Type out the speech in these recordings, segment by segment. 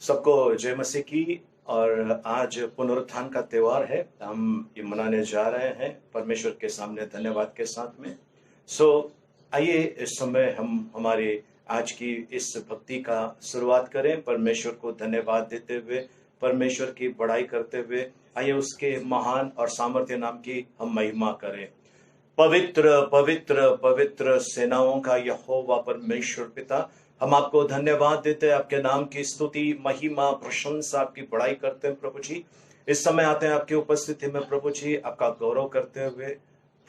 सबको जय मसीह की। और आज पुनरुत्थान का त्योहार है, हम ये मनाने जा रहे हैं परमेश्वर के सामने धन्यवाद के साथ में। आइए इस समय हम हमारे आज की इस भक्ति का शुरुआत करें, परमेश्वर को धन्यवाद देते हुए, परमेश्वर की बड़ाई करते हुए। आइए उसके महान और सामर्थ्य नाम की हम महिमा करें। पवित्र पवित्र पवित्र सेनाओं का यहोवा परमेश्वर पिता, हम आपको धन्यवाद देते हैं, आपके नाम की स्तुति महिमा प्रशंसा आपकी बड़ाई करते हैं प्रभु जी। इस समय आते हैं आपकी उपस्थिति में प्रभु जी, आपका गौरव करते हुए।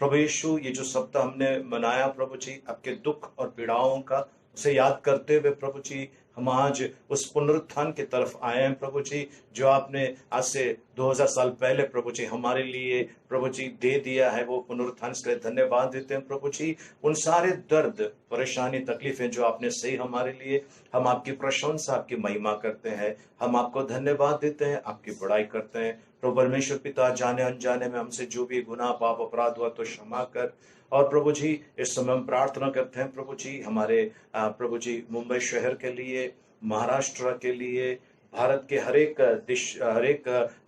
प्रभु यीशु, ये जो सप्ताह हमने मनाया प्रभु जी, आपके दुख और पीड़ाओं का उसे याद करते हुए प्रभु जी, हम आज उस पुनरुत्थान की तरफ आए हैं प्रभु जी, जो आपने आज से 2000 साल पहले प्रभु जी हमारे लिए प्रभु जी दे दिया है। वो पुनरुत्थान इसके लिए धन्यवाद देते हैं प्रभु जी। उन सारे दर्द परेशानी तकलीफें जो आपने सही हमारे लिए, हम आपकी प्रशंसा आपकी महिमा करते हैं, हम आपको धन्यवाद देते हैं, आपकी बड़ाई करते हैं। प्रभु परमेश्वर पिता, जाने अनजाने में हमसे जो भी गुनाह पाप अपराध हुआ तो क्षमा कर। और प्रभु जी, इस समय हम प्रार्थना करते हैं प्रभु जी, हमारे प्रभु जी मुंबई शहर के लिए, महाराष्ट्र के लिए, भारत के हरेक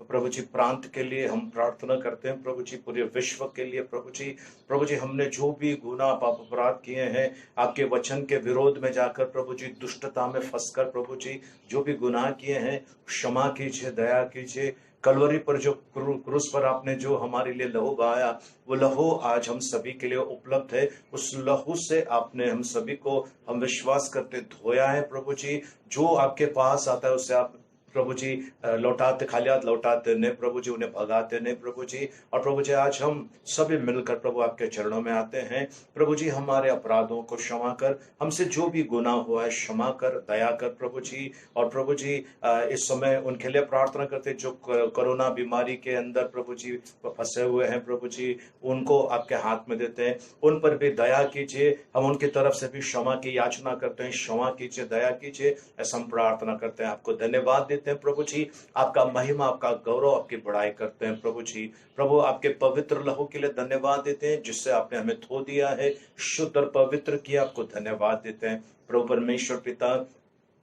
प्रभु जी प्रांत के लिए हम प्रार्थना करते हैं प्रभु जी, पूरे विश्व के लिए प्रभु जी। प्रभु जी, हमने जो भी गुनाह पाप अपराध किए हैं, आपके वचन के विरोध में जाकर प्रभु जी, दुष्टता में फंसकर प्रभु जी, जो भी गुनाह किए हैं क्षमा कीजिए, दया कीजिए। कलवरी पर जो क्रूस पर आपने जो हमारे लिए लहू बहाया, वो लहू आज हम सभी के लिए उपलब्ध है। उस लहू से आपने हम सभी को, हम विश्वास करते, धोया है प्रभु जी। जो आपके पास आता है उससे आप प्रभु जी लौटाते, खाली हाथ लौटाते नहीं प्रभु जी, उन्हें भगाते नहीं प्रभु जी। और प्रभु जी, आज हम सभी मिलकर प्रभु आपके चरणों में आते हैं प्रभु जी, हमारे अपराधों को क्षमा कर, हमसे जो भी गुनाह हुआ है क्षमा कर, दया कर प्रभु जी। और प्रभु जी, इस समय उनके लिए प्रार्थना करते जो कोरोना बीमारी के अंदर प्रभु जी फंसे हुए हैं प्रभु जी, उनको आपके हाथ में देते हैं, उन पर भी दया कीजिए। हम उनकी तरफ से भी क्षमा की याचना करते हैं, क्षमा कीजिए, दया कीजिए, ऐसा हम प्रार्थना करते हैं। आपको धन्यवाद देते हैं प्रभु जी, आपका महिमा आपका गौरव आपकी बड़ाई करते हैं प्रभु जी। प्रभु, आपके पवित्र लहू के लिए धन्यवाद देते हैं, जिससे आपने हमें धो दिया है, शुद्ध और पवित्र किया। आपको धन्यवाद देते हैं प्रभु परमेश्वर पिता।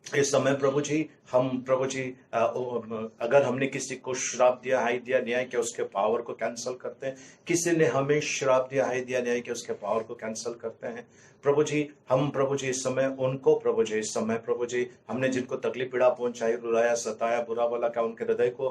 इस समय प्रभु जी, हम प्रभु जी अगर हमने किसी को श्राप दिया, हाय दिया, न्याय किया, उसके पावर को कैंसिल करते हैं। किसी ने हमें श्राप दिया, हाय दिया, न्याय किया, उसके पावर को कैंसिल करते हैं प्रभु जी। हम प्रभु जी इस समय उनको प्रभु जी, इस समय प्रभु जी हमने जिनको तकलीफ पीड़ा पहुंचाई, रुलाया, सताया, बुरा बोला, क्या उनके हृदय को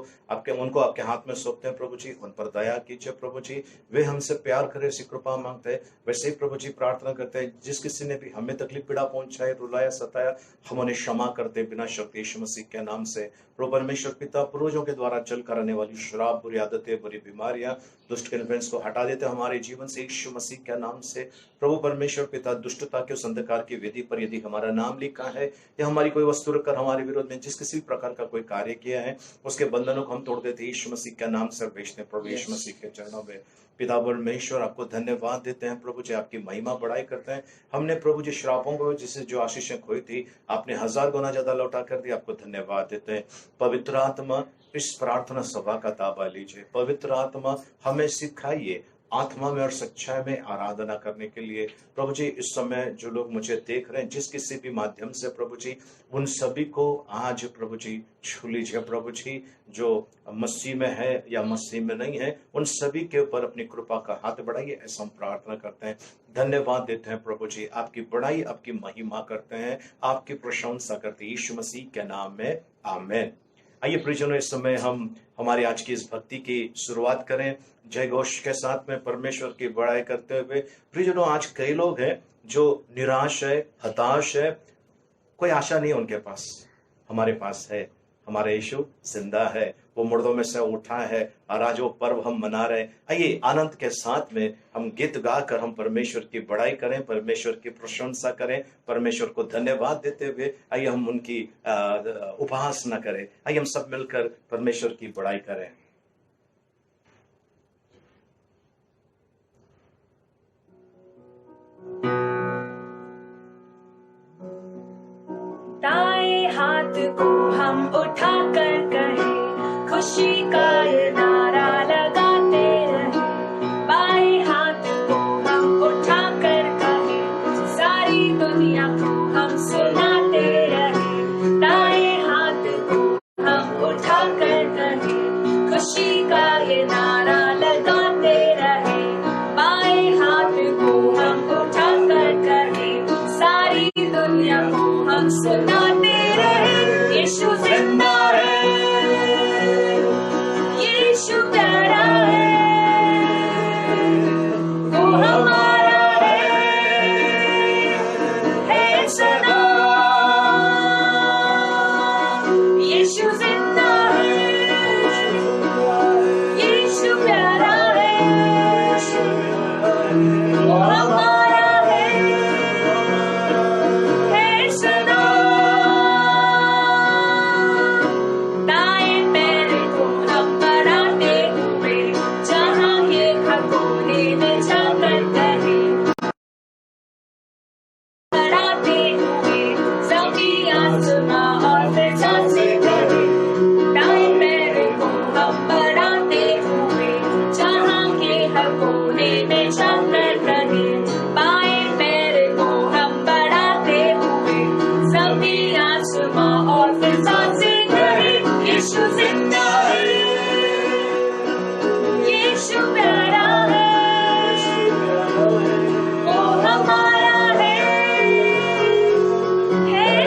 उनको आपके हाथ में सौंपते हैं प्रभु जी। उन पर दया कीजिए प्रभु जी, वे हमसे प्यार करे, ऐसी कृपा मांगते हैं। वैसे ही प्रभु जी प्रार्थना करते हैं, जिस किसी ने भी हमें तकलीफ पीड़ा पहुंचाई, रुलाया, सताया, हम उन्हें क्षमा करते बिना शक्ति यीशु मसीह के नाम से। प्रभु परमेश्वर पिता, पूर्वजों के द्वारा चल कर आने वाली शराब, बुरी आदतें, बुरी बीमारियां, दुष्ट इन्फ्लुएंस को हटा देते हमारे जीवन से यीशु मसीह के नाम से। प्रभु परमेश्वर पिता, दुष्टता के उस अंधकार की वेदी पर यदि हमारा नाम लिखा है या हमारी कोई वस्तु रखकर हमारे विरोध में जिस किसी प्रकार का कोई कार्य किया है, उसके बंधनों को हम तोड़ देते यीशु मसीह के नाम से बेचते प्रभु यीशु मसीह के चरणों में। पिता परमेश्वर, आपको धन्यवाद देते हैं प्रभु जी, आपकी महिमा बड़ाई करते हैं। हमने प्रभु जी श्रापों को, जिससे जो आशीषें खोई थी, आपने 1000 गुना ज्यादा लौटा कर दी। आपको धन्यवाद देते हैं। पवित्र आत्मा, इस प्रार्थना सभा का ताबा लीजिए। पवित्र आत्मा, हमें सिखाइए आत्मा में और सच्चाई में आराधना करने के लिए। प्रभु जी, इस समय जो लोग मुझे देख रहे हैं, जिस किसी भी माध्यम से प्रभु जी, उन सभी को आज प्रभु जी छू लीजिए प्रभु जी। जो मसीह में है या मसीह में नहीं है, उन सभी के ऊपर अपनी कृपा का हाथ बढ़ाइए, ऐसा हम प्रार्थना करते हैं। धन्यवाद देते हैं प्रभु जी, आपकी बड़ाई आपकी महिमा करते हैं, आपकी प्रशंसा करते हैं यीशु मसीह के नाम में, आमीन। आइए प्रियजनों, इस समय हम हमारी आज की इस भक्ति की शुरुआत करें जय घोष के साथ में, परमेश्वर की बड़ाई करते हुए। प्रियजनों, आज कई लोग हैं जो निराश है, हताश है, कोई आशा नहीं उनके पास। हमारे पास है, हमारा यीशु जिंदा है, वो मुर्दों में से उठा है, और आज वो पर्व हम मना रहे हैं। आइए आनंद के साथ में हम गीत गाकर हम परमेश्वर की बड़ाई करें, परमेश्वर की प्रशंसा करें, परमेश्वर को धन्यवाद देते हुए आइए हम उनकी उपासना करें। आइए हम सब मिलकर परमेश्वर की बड़ाई करें। दाएं हाथ को हम उठाकर कहें, खुशी का ये नारा लगाते रहे। बाएं हाथ को हम उठाकर कहें, सारी दुनिया को हम सुनाते रहे। दाएं हाथ को दुनिया को हम सुनाते रहे, यीशु जिंदा है, यीशु प्यारा है, वो हमारा है सदा। यीशु जिंदा है, यीशु प्यारा है, वो हमारा है सदा। दाएं पैर को हम बढ़ाते हुए जहाँ के खगोले में जाकर कहे, बढ़ाते हुए सभी आसमां और फिजा से कहे। दाएं पैर को हम बढ़ाते हुए जहाँ के खगोले में जाकर कहे, बाएं पैर को हम बढ़ाते हुए सभी आसमां और फिजा से कहे, यीशु जिंदा है, यीशु प्यारा है, वो हमारा है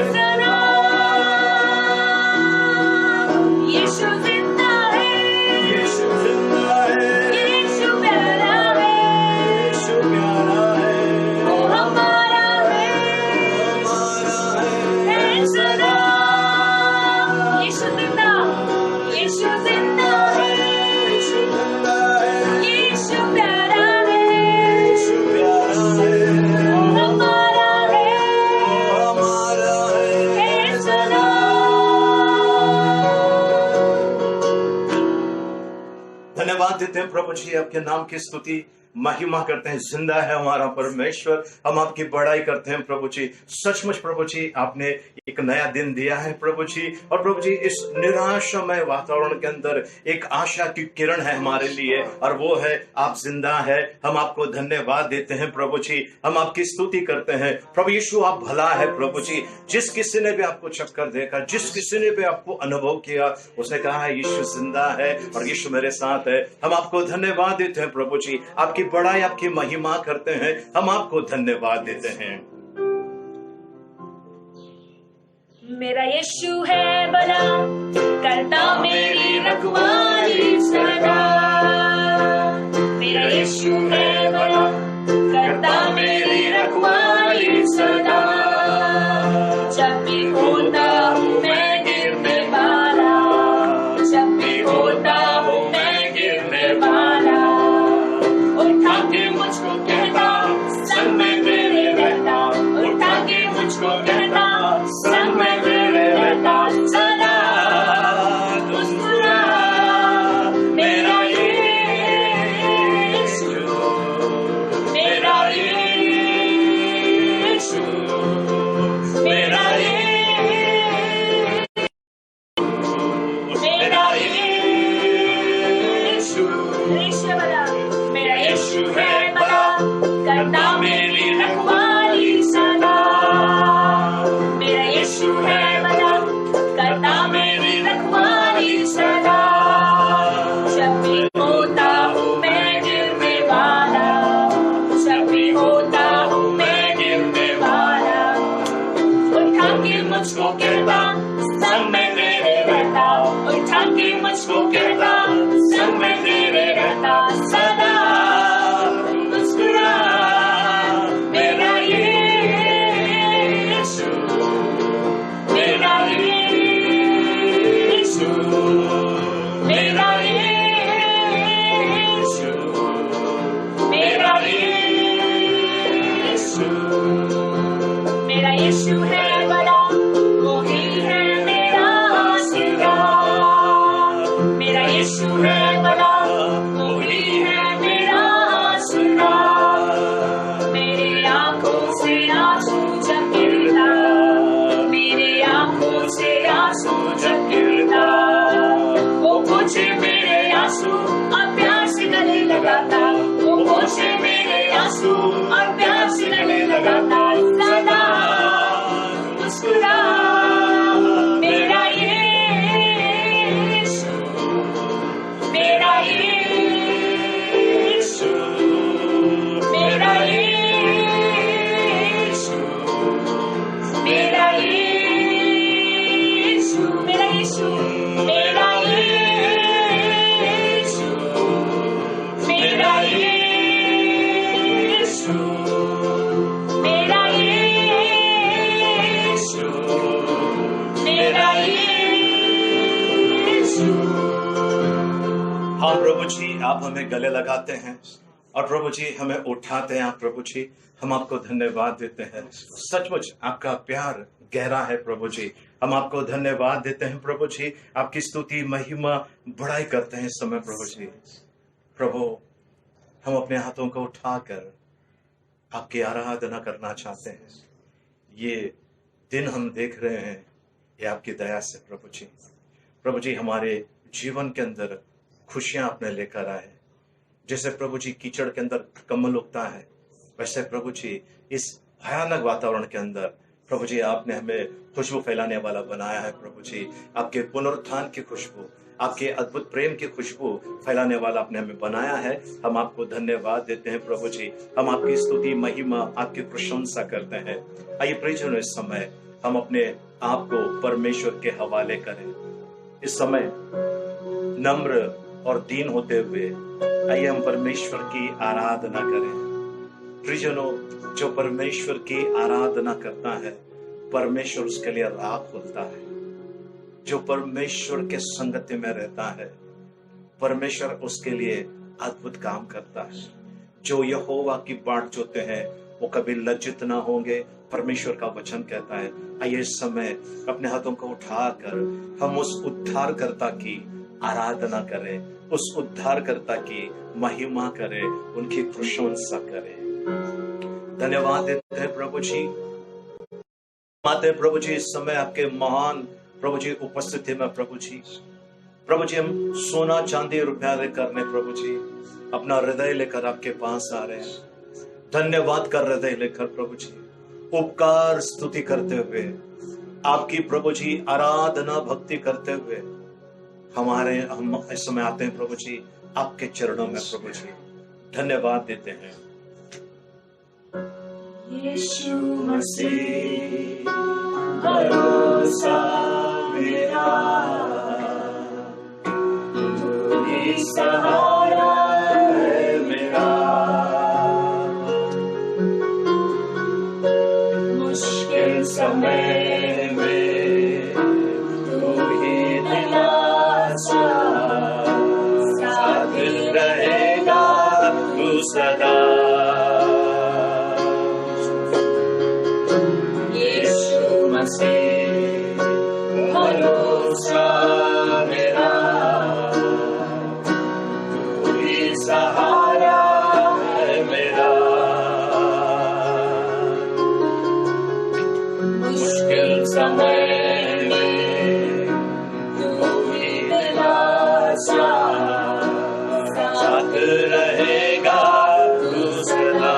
सदा। यीशु जिंदा है, यीशु जिंदा है, यीशु प्यारा है, यीशु प्यारा है, वो हमारा है सदा। यीशु जिंदा, यीशु जिंदा है, यीशु जिंदा है, यीशु प्यारा है, यीशु प्यारा है, वो हमारा हमारा है सदा। धन्यवाद देते हैं प्रभु जी, आपके नाम की स्तुति महिमा करते हैं। जिंदा है हमारा परमेश्वर, हम आपकी बड़ाई करते हैं प्रभु जी। सचमुच प्रभु जी, आपने एक नया दिन दिया है प्रभु जी, और प्रभु जी इस निराशामय वातावरण के अंदर एक आशा की किरण है हमारे लिए, और वो है आप जिंदा है। हम आपको धन्यवाद देते हैं प्रभु जी, हम आपकी स्तुति करते हैं प्रभु यीशु। आप भला है प्रभु जी। जिस किसी ने भी आपको चक्कर देखा, जिस किसी ने भी आपको अनुभव किया, उसने कहा है यीशु जिंदा है और यीशु मेरे साथ है। हम आपको धन्यवाद देते हैं प्रभु जी, आपकी बड़ाई आपकी महिमा करते हैं, हम आपको धन्यवाद देते हैं। मेरा यीशु है भला, करता मेरी रखवाली सदा। मेरा यीशु है भला, करता मेरी रखवाली सदा। जब भी होता हूँ मैं गिरने वाला, जब भी होता हूँ मैं गिरने वाला, उठा के मुझको कहता संग में मेरे रहता, उठा के मुझको कहता संग में मेरे रहता सदा। मुस्कुरा मेरा यीशु, मेरा यीशु, मेरा यीशु, मेरा यीशु है भला, करता मेरी रखवाली सदा। मेरा यीशु है भला, करता मेरी रखवाली सदा। जब भी होता हूँ मैं गिरने वाला, जब भी होता हूँ मैं गिरने वाला, उठा के मुझको कहता संग में तेरे रहता, उठा के मुझको कहता संग में तेरे रहता सदा। मुस्कुरा मेरा यीशु, मेरा यीशु, मेरा यीशु, मेरा यीशु, मेरा यीशु है बड़ा, वो ही है मेरा आसरा। मेरा यीशु है बड़ा, वो ही है मेरा आसरा। मेरे आंखों से आंसू जब गिरता, मेरे आंखों से आंसू जब गिरता, वो पोछे मेरे आंसू और प्यार से गले लगाता, वो पोछे मेरे आंसू और प्यार से गले लगाता सदा। आप हमें गले लगाते हैं और प्रभु जी हमें उठाते हैं। प्रभु जी हम आपको धन्यवाद देते हैं। सचमुच आपका प्यार गहरा है प्रभु जी। हम आपको धन्यवाद देते हैं प्रभु जी। आपकी स्तुति महिमा बढ़ाई करते हैं इस समय प्रभु जी। प्रभु हम अपने हाथों को उठाकर आपकी आराधना करना चाहते हैं। ये दिन हम देख रहे हैं, ये आपकी दया से प्रभु जी। प्रभु जी हमारे जीवन के अंदर खुशियां आपने लेकर आए। जैसे प्रभु जी कीचड़ के अंदर कमल उगता है, वैसे प्रभु जी इस भयानक वातावरण के अंदर प्रभु जी आपने हमें खुशबू फैलाने वाला बनाया है प्रभु जी। आपके पुनरुत्थान की खुशबू, आपके अद्भुत प्रेम की खुशबू फैलाने वाला आपने हमें बनाया है। हम आपको धन्यवाद देते हैं प्रभु जी। हम आपकी स्तुति महिमा आपकी प्रशंसा करते हैं। आइए प्रियजनों, इस समय हम अपने आप को परमेश्वर के हवाले करें। इस समय नम्र और दीन होते हुए आइए हम परमेश्वर की आराधना करें। प्रियजनों, जो परमेश्वर की आराधना करता है परमेश्वर उसके लिए राह खोलता है। जो परमेश्वर के संगति में रहता है परमेश्वर उसके लिए अद्भुत काम करता है। जो यहोवा की बाट जोते हैं वो कभी लज्जित ना होंगे, परमेश्वर का वचन कहता है। आइए इस समय अपने हाथों को उठाकर हम उस उद्धारकर्ता की आराधना करें, उस उद्धारकर्ता की महिमा करें, उनकी प्रशंसा करें। धन्यवाद देते हैं प्रभु जी। माते प्रभु जी इस समय आपके महान प्रभु जी उपस्थिति में प्रभु जी हम सोना चांदी रुपया लेकर प्रभु जी अपना हृदय लेकर आपके पास आ रहे हैं। धन्यवाद कर हृदय लेकर प्रभु जी उपकार स्तुति करते हुए आपकी प्रभु जी आराधना भक्ति करते हुए हम इस समय आते हैं प्रभु जी आपके चरणों में प्रभु जी धन्यवाद देते हैं। यीशु मसीह भरोसा मेरा, तू ही सहारा है मेरा। मुश्किल समय में तू ही दिलासा, साथ रहेगा तू सदा। भरोसा मेरा, तू ही सहारा है मेरा। मुश्किल समय में तू ही दिलासा, साथ रहेगा तू सदा।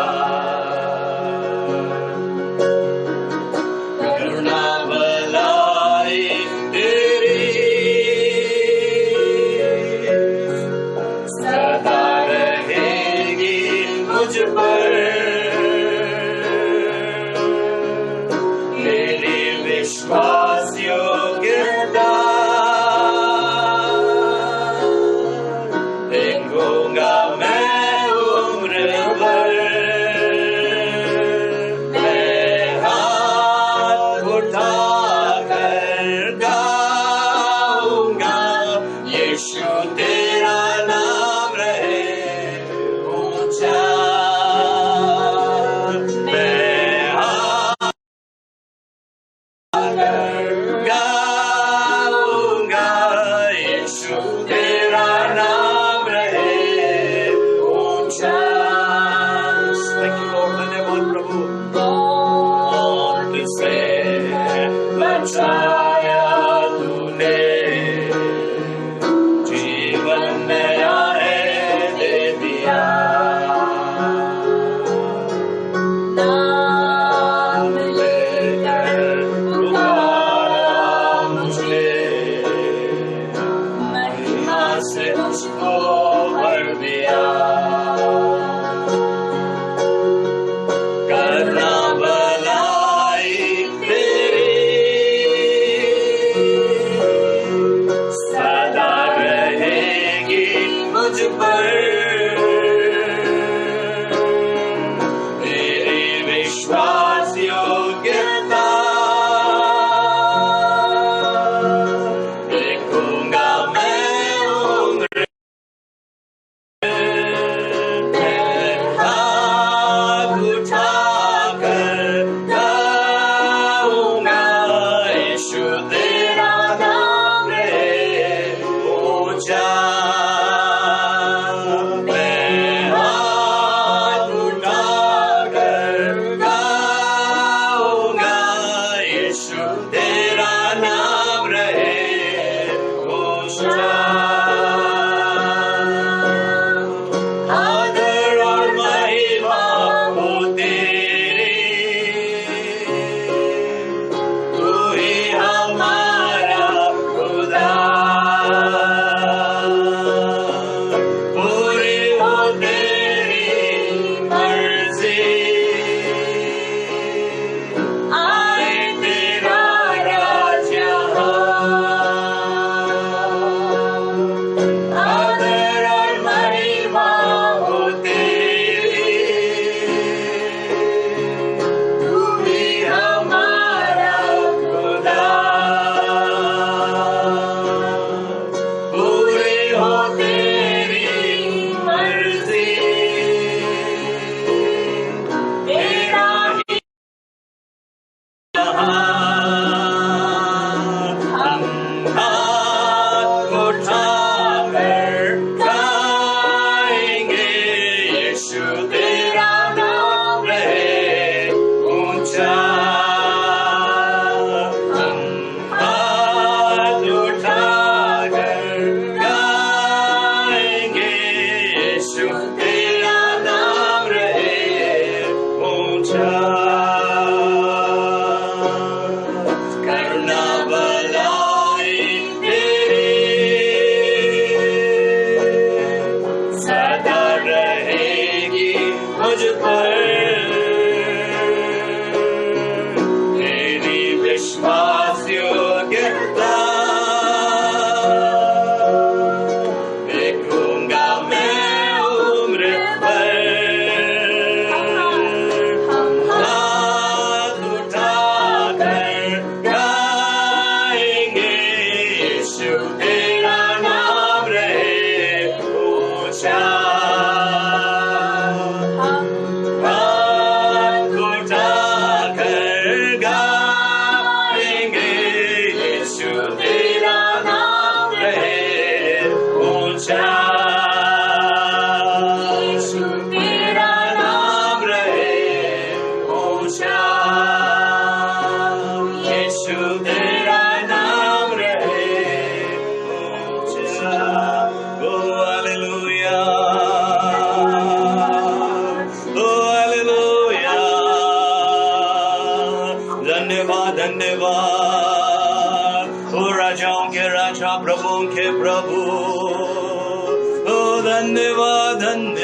तेरा नाम रहे ऊंचा। आदर और महिमा हो तेरी, तू ही हमारा खुदा। पूरी हो तेरी मर्जी, आए तेरा राज यहाँ। आदर और महिमा हो तेरी, तू ही हमारा खुदा। पूरी हो तेरी मर्जी, तेरा ही हम हाथ उठाकर गाएंगे, यीशु तेरा नाम रहे ऊंचा। हम हाथ उठाकर गाएंगे, यीशु तेरा नाम रहे ऊंचा। करुणा भलाई तेरी सदा रहेगी मुझ पर, तेरी विश्वास योग्यता देखूंगा मैं उम्र भर। हाथ उठाकर गाएंगे, यीशु तेरा नाम रहे ऊंचा। हाथ उठाकर गाएंगे, यीशु तेरा नाम रहे ऊंचा। यीशु तेरा नाम रहे ऊंचा। यीशु तेरा नाम रहे ऊंचा। ओ हालेलुया, ओ हालेलुया। धन्यवाद धन्यवाद, ओ राजाओं के राजा प्रभुओं के प्रभु, ओ धन्यवाद धन्यवाद।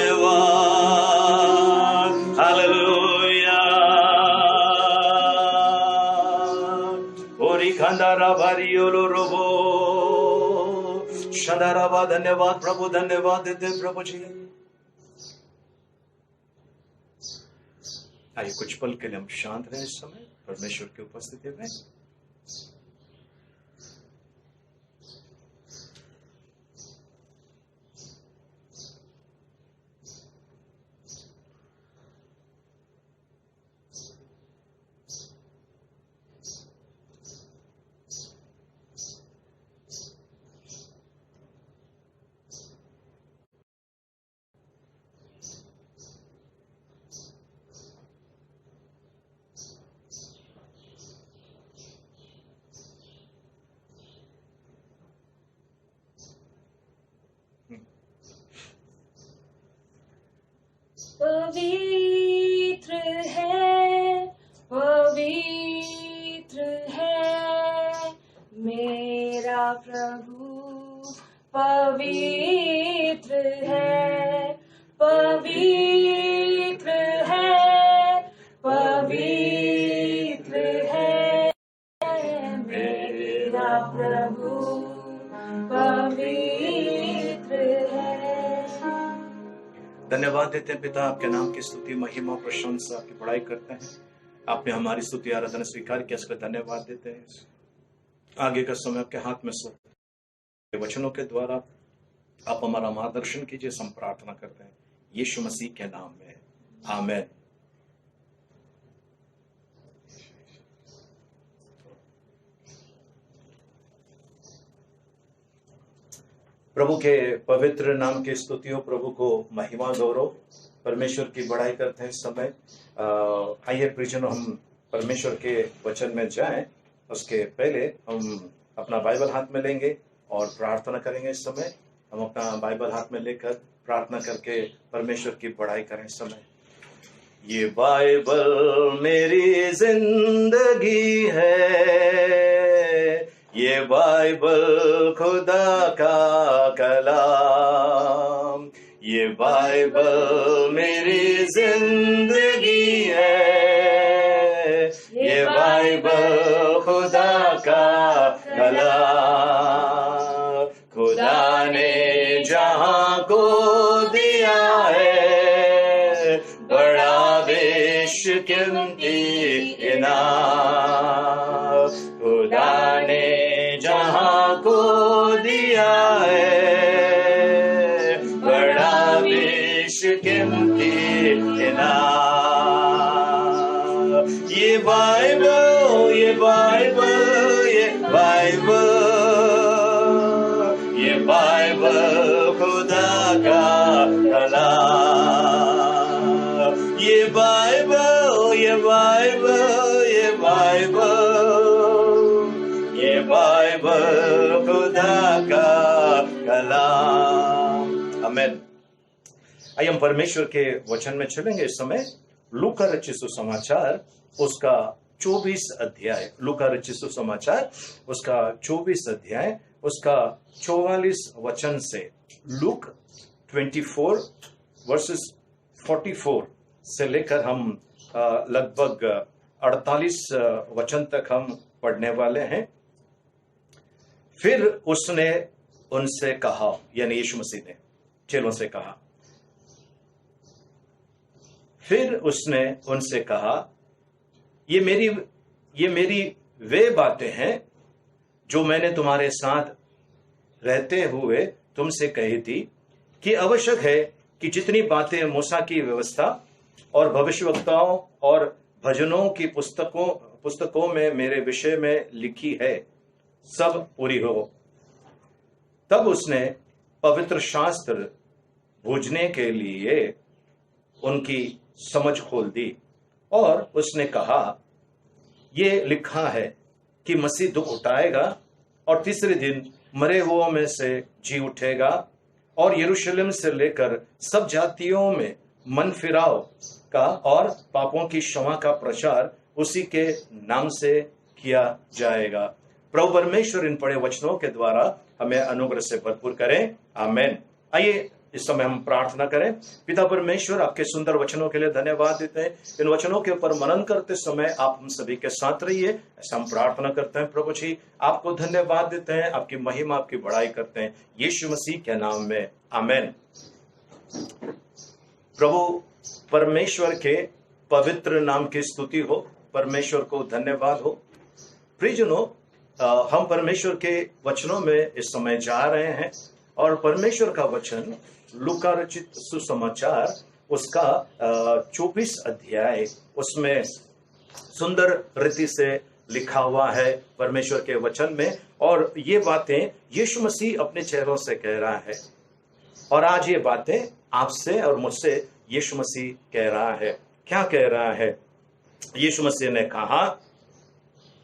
हालेलुया। ओरी खंडारा भारी ओलो रोबो शंडाराबा। धन्यवाद प्रभु, धन्यवाद देते प्रभु जी। आइए कुछ पल के लिए हम शांत रहें इस समय परमेश्वर की उपस्थिति में। पवित्र है, पवित्र है मेरा प्रभु, पवित्र है, पवित्र है, पवित्र है मेरा प्रभु, पवित्र है। धन्यवाद देते हैं पिता, आपके नाम की स्तुति महिमा प्रशंसा आपकी बड़ाई करते हैं। आपने हमारी स्तुति आराधना स्वीकार किया, इसका धन्यवाद देते हैं। आगे का समय आपके हाथ में सौंपते हैं। वचनों के द्वारा आप हमारा मार्गदर्शन कीजिए, हम प्रार्थना करते हैं यीशु मसीह के नाम में, आमीन। प्रभु के पवित्र नाम की स्तुति हो, प्रभु को महिमा गौरव, परमेश्वर की बड़ाई करते हैं इस समय। आइए प्रियजनों, हम परमेश्वर के वचन में जाएं उसके पहले हम अपना बाइबल हाथ में लेंगे और प्रार्थना करेंगे। इस समय हम अपना बाइबल हाथ में लेकर प्रार्थना करके परमेश्वर की बड़ाई करें। इस समय ये बाइबल मेरी जिंदगी है, ये बाइबल खुदा का कलाम, ये बाइबल मेरी जिंदगी है, ये बाइबल खुदा का कलाम। खुदा ने जहां को दिया है बड़ा बेशकीमती इनाम, खुदा ने जहां को दिया है बड़ा बेशकीमती इनाम। ये बाइबल, ये बाइबल, ये बाइबल, ये बाइबल खुदा का कलाम। ये बाइबल, ये बाइबल, ये बाइबल, ये बाइबल खुदा का कलाम। आमीन। आइए हम परमेश्वर के वचन में चलेंगे। इस समय लूका रचित सुसमाचार उसका 24 अध्याय, लूका रचित सुसमाचार उसका 24 अध्याय उसका 44 वचन से, लूक 24 वर्सेस 44 से लेकर हम लगभग 48 वचन तक हम पढ़ने वाले हैं। फिर उसने उनसे कहा, यानी यीशु मसीह ने चेलों से कहा, फिर उसने उनसे कहा, ये मेरी वे बातें हैं जो मैंने तुम्हारे साथ रहते हुए तुमसे कही थी कि आवश्यक है कि जितनी बातें मूसा की व्यवस्था और भविष्यवक्ताओं और भजनों की पुस्तकों में मेरे विषय में लिखी है सब पूरी हो। तब उसने पवित्र शास्त्र बूझने के लिए उनकी समझ खोल दी और उसने कहा, ये लिखा है कि मसीह दुख उठाएगा और तीसरे दिन मरे हुओं में से जी उठेगा और यरूशलेम से लेकर सब जातियों में मन फिराव का और पापों की क्षमा का प्रचार उसी के नाम से किया जाएगा। प्रभु परमेश्वर इन पढ़े वचनों के द्वारा हमें अनुग्रह से भरपूर करें। आमीन। आइए इस समय हम प्रार्थना करें। पिता परमेश्वर, आपके सुंदर वचनों के लिए धन्यवाद देते हैं। इन वचनों के ऊपर मनन करते समय आप हम सभी के साथ रहिए, ऐसा हम प्रार्थना करते हैं। प्रभु जी, आपको धन्यवाद देते हैं, आपकी महिमा, आपकी बड़ाई करते हैं यीशु मसीह के नाम में। आमीन। प्रभु परमेश्वर के पवित्र नाम की स्तुति हो, परमेश्वर को धन्यवाद हो। प्रियजनों, हम परमेश्वर के वचनों में इस समय जा रहे हैं और परमेश्वर का वचन लूका रचित सुसमाचार उसका 24 अध्याय, उसमें सुंदर रीति से लिखा हुआ है परमेश्वर के वचन में। और ये बातें यीशु मसीह अपने चेहरों से कह रहा है और आज ये बातें आपसे और मुझसे यीशु मसीह कह रहा है। क्या कह रहा है? यीशु मसीह ने कहा,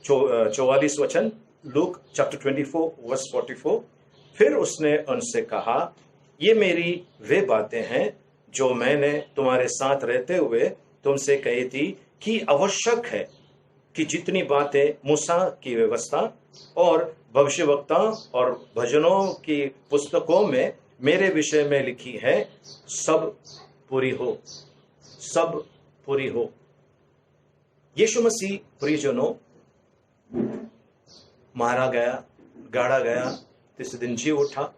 44 वचन, लूक चैप्टर 24 वर्स 44, फिर उसने उनसे कहा, ये मेरी वे बातें हैं जो मैंने तुम्हारे साथ रहते हुए तुमसे कही थी कि आवश्यक है कि जितनी बातें मूसा की व्यवस्था और भविष्यवक्ता और भजनों की पुस्तकों में मेरे विषय में लिखी है सब पूरी हो, सब पूरी हो। यीशु मसीह प्रियजनों मारा गया, गाड़ा गया, तीसरे दिन जी उठा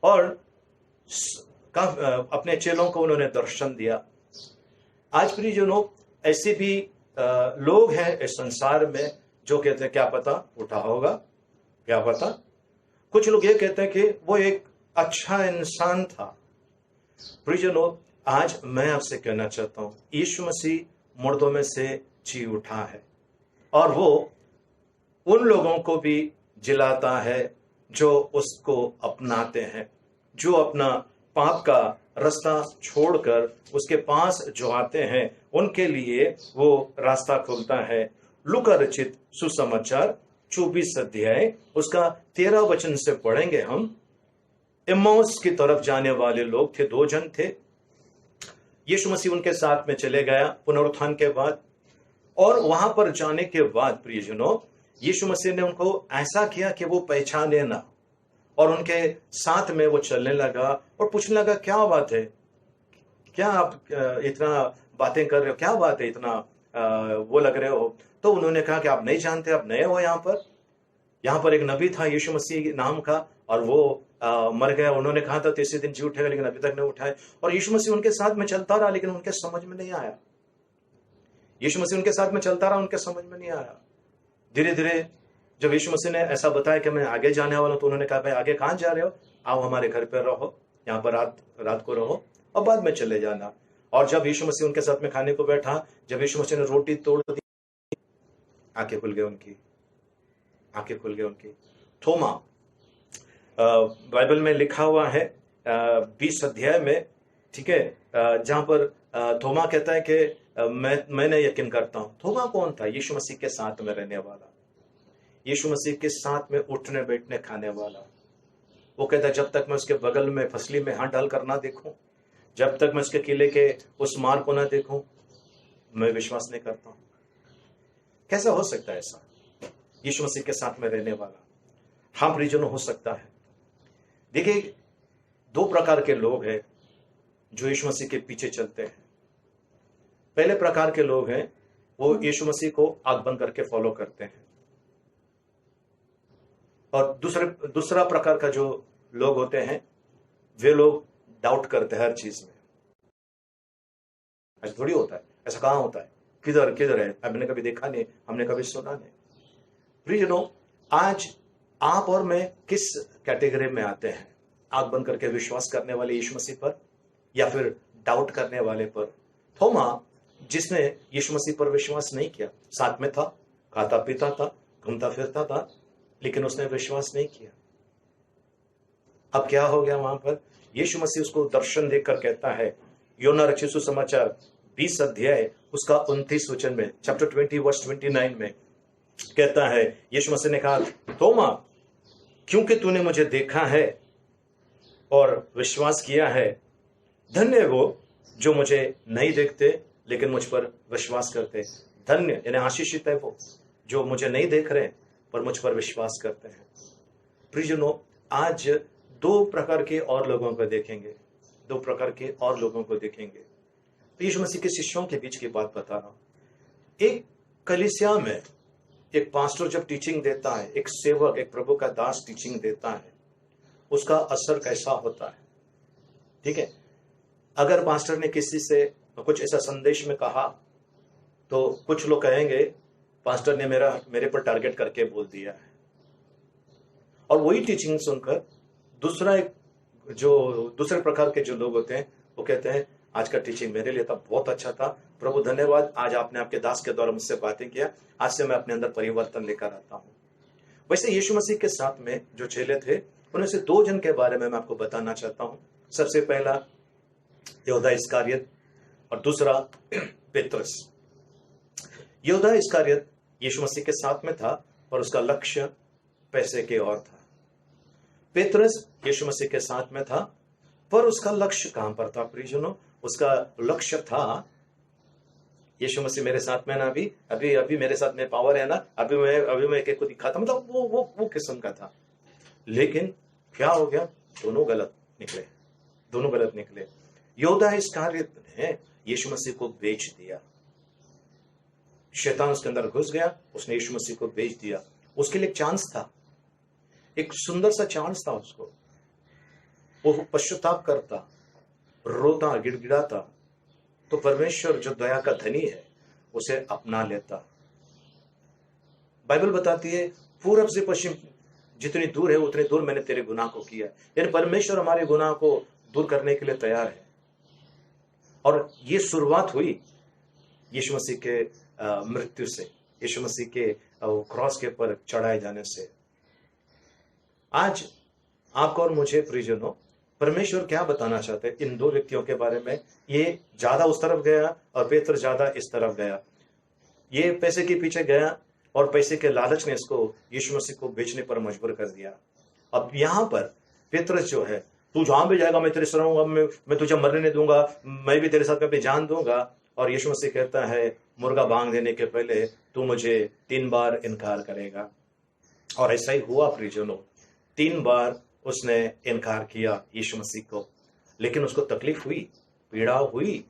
और अपने चेलों को उन्होंने दर्शन दिया। आज प्रियजनों ऐसे भी लोग हैं इस संसार में जो कहते हैं क्या पता उठा होगा, क्या पता। कुछ लोग ये कहते हैं कि वो एक अच्छा इंसान था। प्रियजनों, आज मैं आपसे कहना चाहता हूं, यीशु मसीह मुर्दों में से जी उठा है और वो उन लोगों को भी जिलाता है जो उसको अपनाते हैं, जो अपना पाप का रास्ता छोड़कर उसके पास जो आते हैं, उनके लिए वो रास्ता खुलता है। लूका रचित सुसमाचार 24 अध्याय उसका 13 वचन से पढ़ेंगे हम। इम्माउस की तरफ जाने वाले लोग थे, 2 जन थे। यीशु मसीह उनके साथ में चले गया पुनरुत्थान के बाद, और वहां पर जाने के बाद प्रियजनों, यीशु मसीह ने उनको ऐसा किया कि वो पहचाने ना, और उनके साथ में वो चलने लगा और पूछने लगा, क्या बात है, क्या आप इतना बातें कर रहे हो, क्या बात है, इतना वो लग रहे हो। तो उन्होंने कहा कि आप नहीं जानते, आप नए हो यहाँ पर एक नबी था यीशु मसीह नाम का, और वो मर गया। उन्होंने कहा था तीसरे दिन जी उठेगा, लेकिन अभी तक नहीं उठाए। और यीशु मसीह उनके साथ में चलता रहा, लेकिन उनके समझ में नहीं आया। यीशु मसीह उनके साथ में चलता रहा, उनके समझ में नहीं आया। धीरे धीरे जब यीशु मसीह ने ऐसा बताया कि मैं आगे जाने वाला हूं, तो उन्होंने कहा, भाई आगे कहां जा रहे हो, आओ हमारे घर पे रहो, यहाँ पर रात को रहो और बाद में चले जाना। और जब यीशु मसीह उनके साथ में खाने को बैठा, जब यीशु मसीह ने रोटी तोड़ दी, आंखें खुल गई उनकी। थोमा, बाइबल में लिखा हुआ है 20 अध्याय में, ठीक है, जहां पर थोमा कहता है कि मैंने यकीन करता हूं। थोमा कौन था? यीशु मसीह के साथ में रहने वाला, यीशु मसीह के साथ में उठने बैठने खाने वाला। वो कहता है, जब तक मैं उसके बगल में फसली में हाथ डाल कर ना देखूं, जब तक मैं उसके किले के उस मार को ना देखूं, मैं विश्वास नहीं करता हूं। कैसा हो सकता है ऐसा? यीशु मसीह के साथ में रहने वाला। हाँ प्रियजनों, हो सकता है। देखिए, 2 प्रकार के लोग हैं जो यीशु मसीह के पीछे चलते हैं। पहले प्रकार के लोग हैं, वो यीशु मसीह को आंख बंद करके फॉलो करते हैं। और दूसरा प्रकार का जो लोग होते हैं, वे लोग डाउट करते हैं हर चीज में। ऐसा थोड़ी होता है, ऐसा कहां होता है, किधर है, हमने कभी देखा नहीं, हमने कभी सुना नहीं। प्रियजनों, आज आप और मैं किस कैटेगरी में आते हैं? आंख बंद करके विश्वास करने वाले यीशु मसीह पर, या फिर डाउट करने वाले पर? थोमा, जिसने यीशु मसीह पर विश्वास नहीं किया, साथ में था, खाता पीता था, घूमता फिरता था, लेकिन उसने विश्वास नहीं किया। अब क्या हो गया वहां पर? यीशु मसीह उसको दर्शन देकर कहता है, योना रचित सुसमाचार 20 अध्याय उसका 29 वचन में, चैप्टर 20 वर्स 29 में कहता है, यीशु मसीह ने कहा, थोमा, क्योंकि तूने मुझे देखा है और विश्वास किया है, धन्य वो जो मुझे नहीं देखते लेकिन मुझ पर विश्वास करते। धन्य यानी आशीषित है वो जो मुझे नहीं देख रहे पर मुझ पर विश्वास करते हैं। प्रियजनों, आज 2 प्रकार के और लोगों को देखेंगे, 2 प्रकार के और लोगों को देखेंगे। यीशु मसीह के शिष्यों के बीच की बात बता रहा हूं। एक कलीसिया में एक पास्टर जब टीचिंग देता है, एक सेवक, एक प्रभु का दास टीचिंग देता है, उसका असर कैसा होता है? ठीक है, अगर पास्टर ने किसी से कुछ ऐसा संदेश में कहा, तो कुछ लोग कहेंगे पास्टर ने मेरे पर टारगेट करके बोल दिया है। और वही टीचिंग सुनकर दूसरे प्रकार के जो लोग होते हैं, वो कहते हैं, आज का टीचिंग मेरे लिए था, बहुत अच्छा था, प्रभु धन्यवाद, आज आपने आपके दास के द्वारा मुझसे बातें किया, आज से मैं अपने अंदर परिवर्तन लेकर आता हूं। वैसे यीशु मसीह के साथ में जो चेले थे, उनमें से 2 जन के बारे में मैं आपको बताना चाहता हूं। सबसे पहला यहूदा इस्करियत और दूसरा पेत्रस। यहूदा इस्करियत यीशु मसीह के साथ में था और उसका लक्ष्य पैसे के और था। पेत्रस यीशु मसीह के साथ में था, पर उसका लक्ष्य कहां पर था प्रियजनों? उसका लक्ष्य था, यीशु मसीह मेरे साथ में ना, अभी मेरे साथ में पावर है ना, अभी मैं एक को दिखाता, मतलब वो किस्म का था। लेकिन क्या हो गया? दोनों गलत निकले। यहूदा इस्करियत ने यीशु मसीह को बेच दिया। शैतान उसके अंदर घुस गया, उसने यीशु मसीह को बेच दिया। उसके लिए एक चांस था, एक सुंदर सा चांस था उसको। वो पश्चाताप करता, रोता, गिड़गिड़ाता, तो परमेश्वर जो दया का धनी है उसे अपना लेता। बाइबल बताती है, पूरब से पश्चिम जितनी दूर है उतनी दूर मैंने तेरे गुनाह को किया। यानी परमेश्वर हमारे गुनाह को दूर करने के लिए तैयार है। और ये शुरुआत हुई यीशु मसीह के मृत्यु से, यीशु मसीह के क्रॉस के पर चढ़ाए जाने से। आज आपको और मुझे प्रियजनों, परमेश्वर क्या बताना चाहते हैं इन 2 व्यक्तियों के बारे में? ये ज्यादा उस तरफ गया और पेत्र ज्यादा इस तरफ गया। ये पैसे के पीछे गया और पैसे के लालच ने इसको यीशु मसीह को बेचने पर मजबूर कर दिया। अब यहाँ पर पेत्रस जो है, तू जहां भी जाएगा मैं तेरे साथ रहूंगा, मैं तुझे मरने नहीं दूंगा, मैं भी तेरे साथ में अपनी जान दूंगा। और यीशु मसीह कहता है मुर्गा बांग देने के पहले तू मुझे 3 बार इनकार करेगा। और ऐसा ही हुआ प्रियजनों, 3 बार उसने इनकार किया यीशु मसीह को, लेकिन उसको तकलीफ हुई, पीड़ा हुई।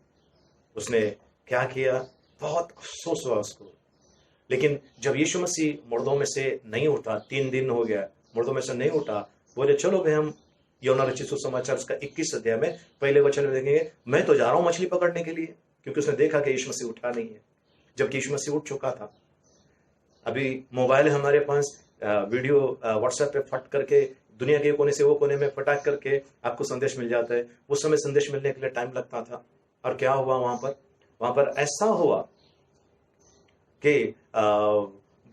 उसने क्या किया, बहुत अफसोस हुआ उसको। लेकिन जब यीशु मसीह मुर्दों में से नहीं उठा, 3 दिन हो गया मुर्दों में से नहीं उठा, बोले चलो भाई हम यूहन्ना रचित सुसमाचार उसका 21 अध्याय में पहले वचन में देखेंगे, मैं तो जा रहा हूं मछली पकड़ने के लिए, क्योंकि उसने देखा कि यीशु मसीह उठा नहीं है, जबकि यीशु मसीह उठ चुका था। अभी मोबाइल है हमारे पास, वीडियो व्हाट्सएप पे फट करके दुनिया के कोने से वो कोने में फटाक करके आपको संदेश मिल जाता है। उस समय संदेश मिलने के लिए टाइम लगता था। और क्या हुआ वहां पर ऐसा हुआ कि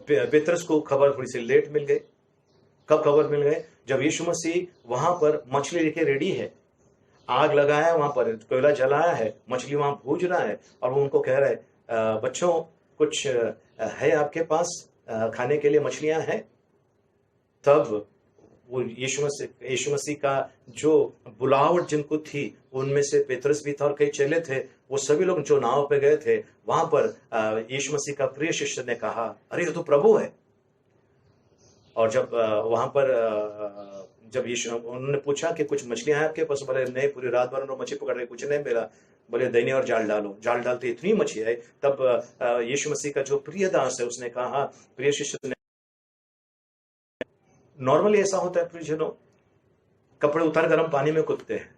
पेत्रस को खबर थोड़ी सी लेट मिल गई। कब खबर मिल गई? जब यीशु मसीह वहां पर मछली लेके रेडी है, आग लगाया, वहां पर कोयला जलाया है, मछली वहां भूज रहा है, और वो उनको कह रहा है बच्चों कुछ है आपके पास खाने के लिए, मछलियां हैं। तब वो यीशु मसीह का जो बुलावट जिनको थी, उनमें से पेत्रस भी था और कई चेले थे, वो सभी लोग जो नाव पे गए थे, वहां पर यीशु मसीह का प्रिय शिष्य ने कहा, अरे ये तो प्रभु है। और जब वहां पर जब यीशु, उन्होंने पूछा कि कुछ मछलियां हैं आपके पास? बोले नहीं, पूरी रात भर उन्होंने मछली पकड़ रहे, कुछ नहीं मिला। बोले दैनी और जाल डालो। जाल डालते इतनी मछली है। तब यीशु मसीह का जो प्रिय दास है उसने कहा, प्रिय शिष्य ने, नॉर्मली ऐसा होता है प्रियजनों, कपड़े उतार गर्म पानी में कूदते हैं,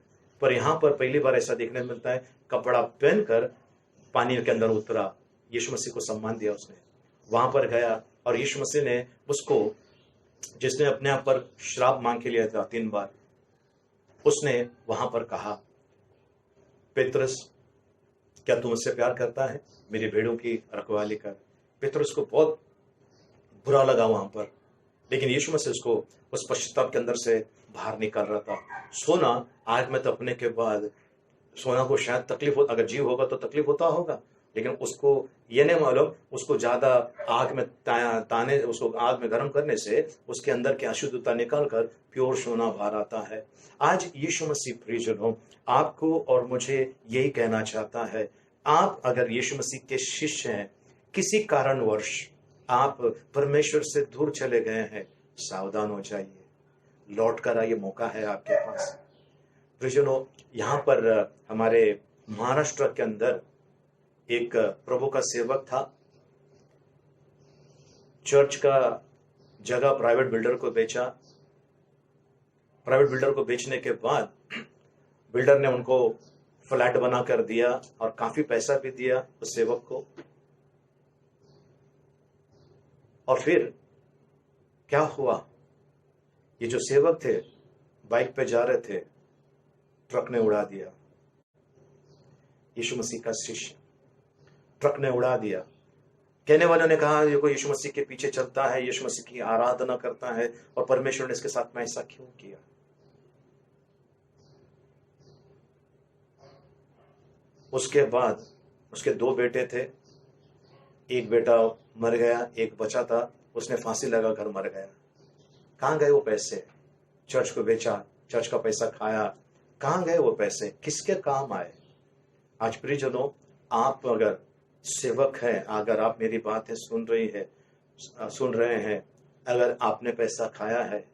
पर यहां पर पहली बार ऐसा देखने मिलता है, कपड़ा पहनकर पानी के अंदर उतरा। यीशु मसीह को सम्मान दिया उसने, वहां पर गया और यीशु मसीह ने उसको, जिसने अपने आप पर श्राप मांग के लिया था 3 बार, उसने वहां पर कहा, पेत्रस क्या तू मुझसे प्यार करता है? मेरी भेड़ों की रखवाली कर। पेत्रस को बहुत बुरा लगा वहां पर, लेकिन यीशु मसीह उसको उस पश्चाताप के अंदर से बाहर निकाल रहा था। सोना आग में तपने के बाद सोना को शायद तकलीफ हो, अगर जीव होगा तो तकलीफ होता होगा, लेकिन उसको ये नहीं मालूम, उसको ज्यादा आग में ताने, उसको आग में गर्म करने से उसके अंदर की अशुद्धता निकालकर प्योर सोना बाहर आता है। आज यीशु मसीह प्रियजनों आपको और मुझे यही कहना चाहता है, आप अगर यीशु मसीह के शिष्य हैं, किसी कारणवश आप परमेश्वर से दूर चले गए हैं, सावधान हो जाइए, लौट कर आइए, मौका है आपके पास। प्रियजनों यहाँ पर हमारे महाराष्ट्र के अंदर एक प्रभु का सेवक था, चर्च का जगह प्राइवेट बिल्डर को बेचा। प्राइवेट बिल्डर को बेचने के बाद बिल्डर ने उनको फ्लैट बना कर दिया और काफी पैसा भी दिया उस सेवक को। और फिर क्या हुआ, ये जो सेवक थे बाइक पे जा रहे थे, ट्रक ने उड़ा दिया। यीशु मसीह का शिष्य, ट्रक ने उड़ा दिया। कहने वालों ने कहा ये कोई यीशु मसीह के पीछे चलता है, यीशु मसीह की आराधना करता है, और परमेश्वर ने इसके साथ में ऐसा क्यों किया? उसके बाद उसके 2 बेटे थे, एक बेटा मर गया, एक बचा था, उसने फांसी लगाकर मर गया। कहां गए वो पैसे? चर्च को बेचा, चर्च का पैसा खाया, कहां गए वो पैसे? किसके काम आए? आज प्रियजनों आप अगर सेवक हैं, अगर आप मेरी बातें सुन रहे हैं, अगर आपने पैसा खाया है,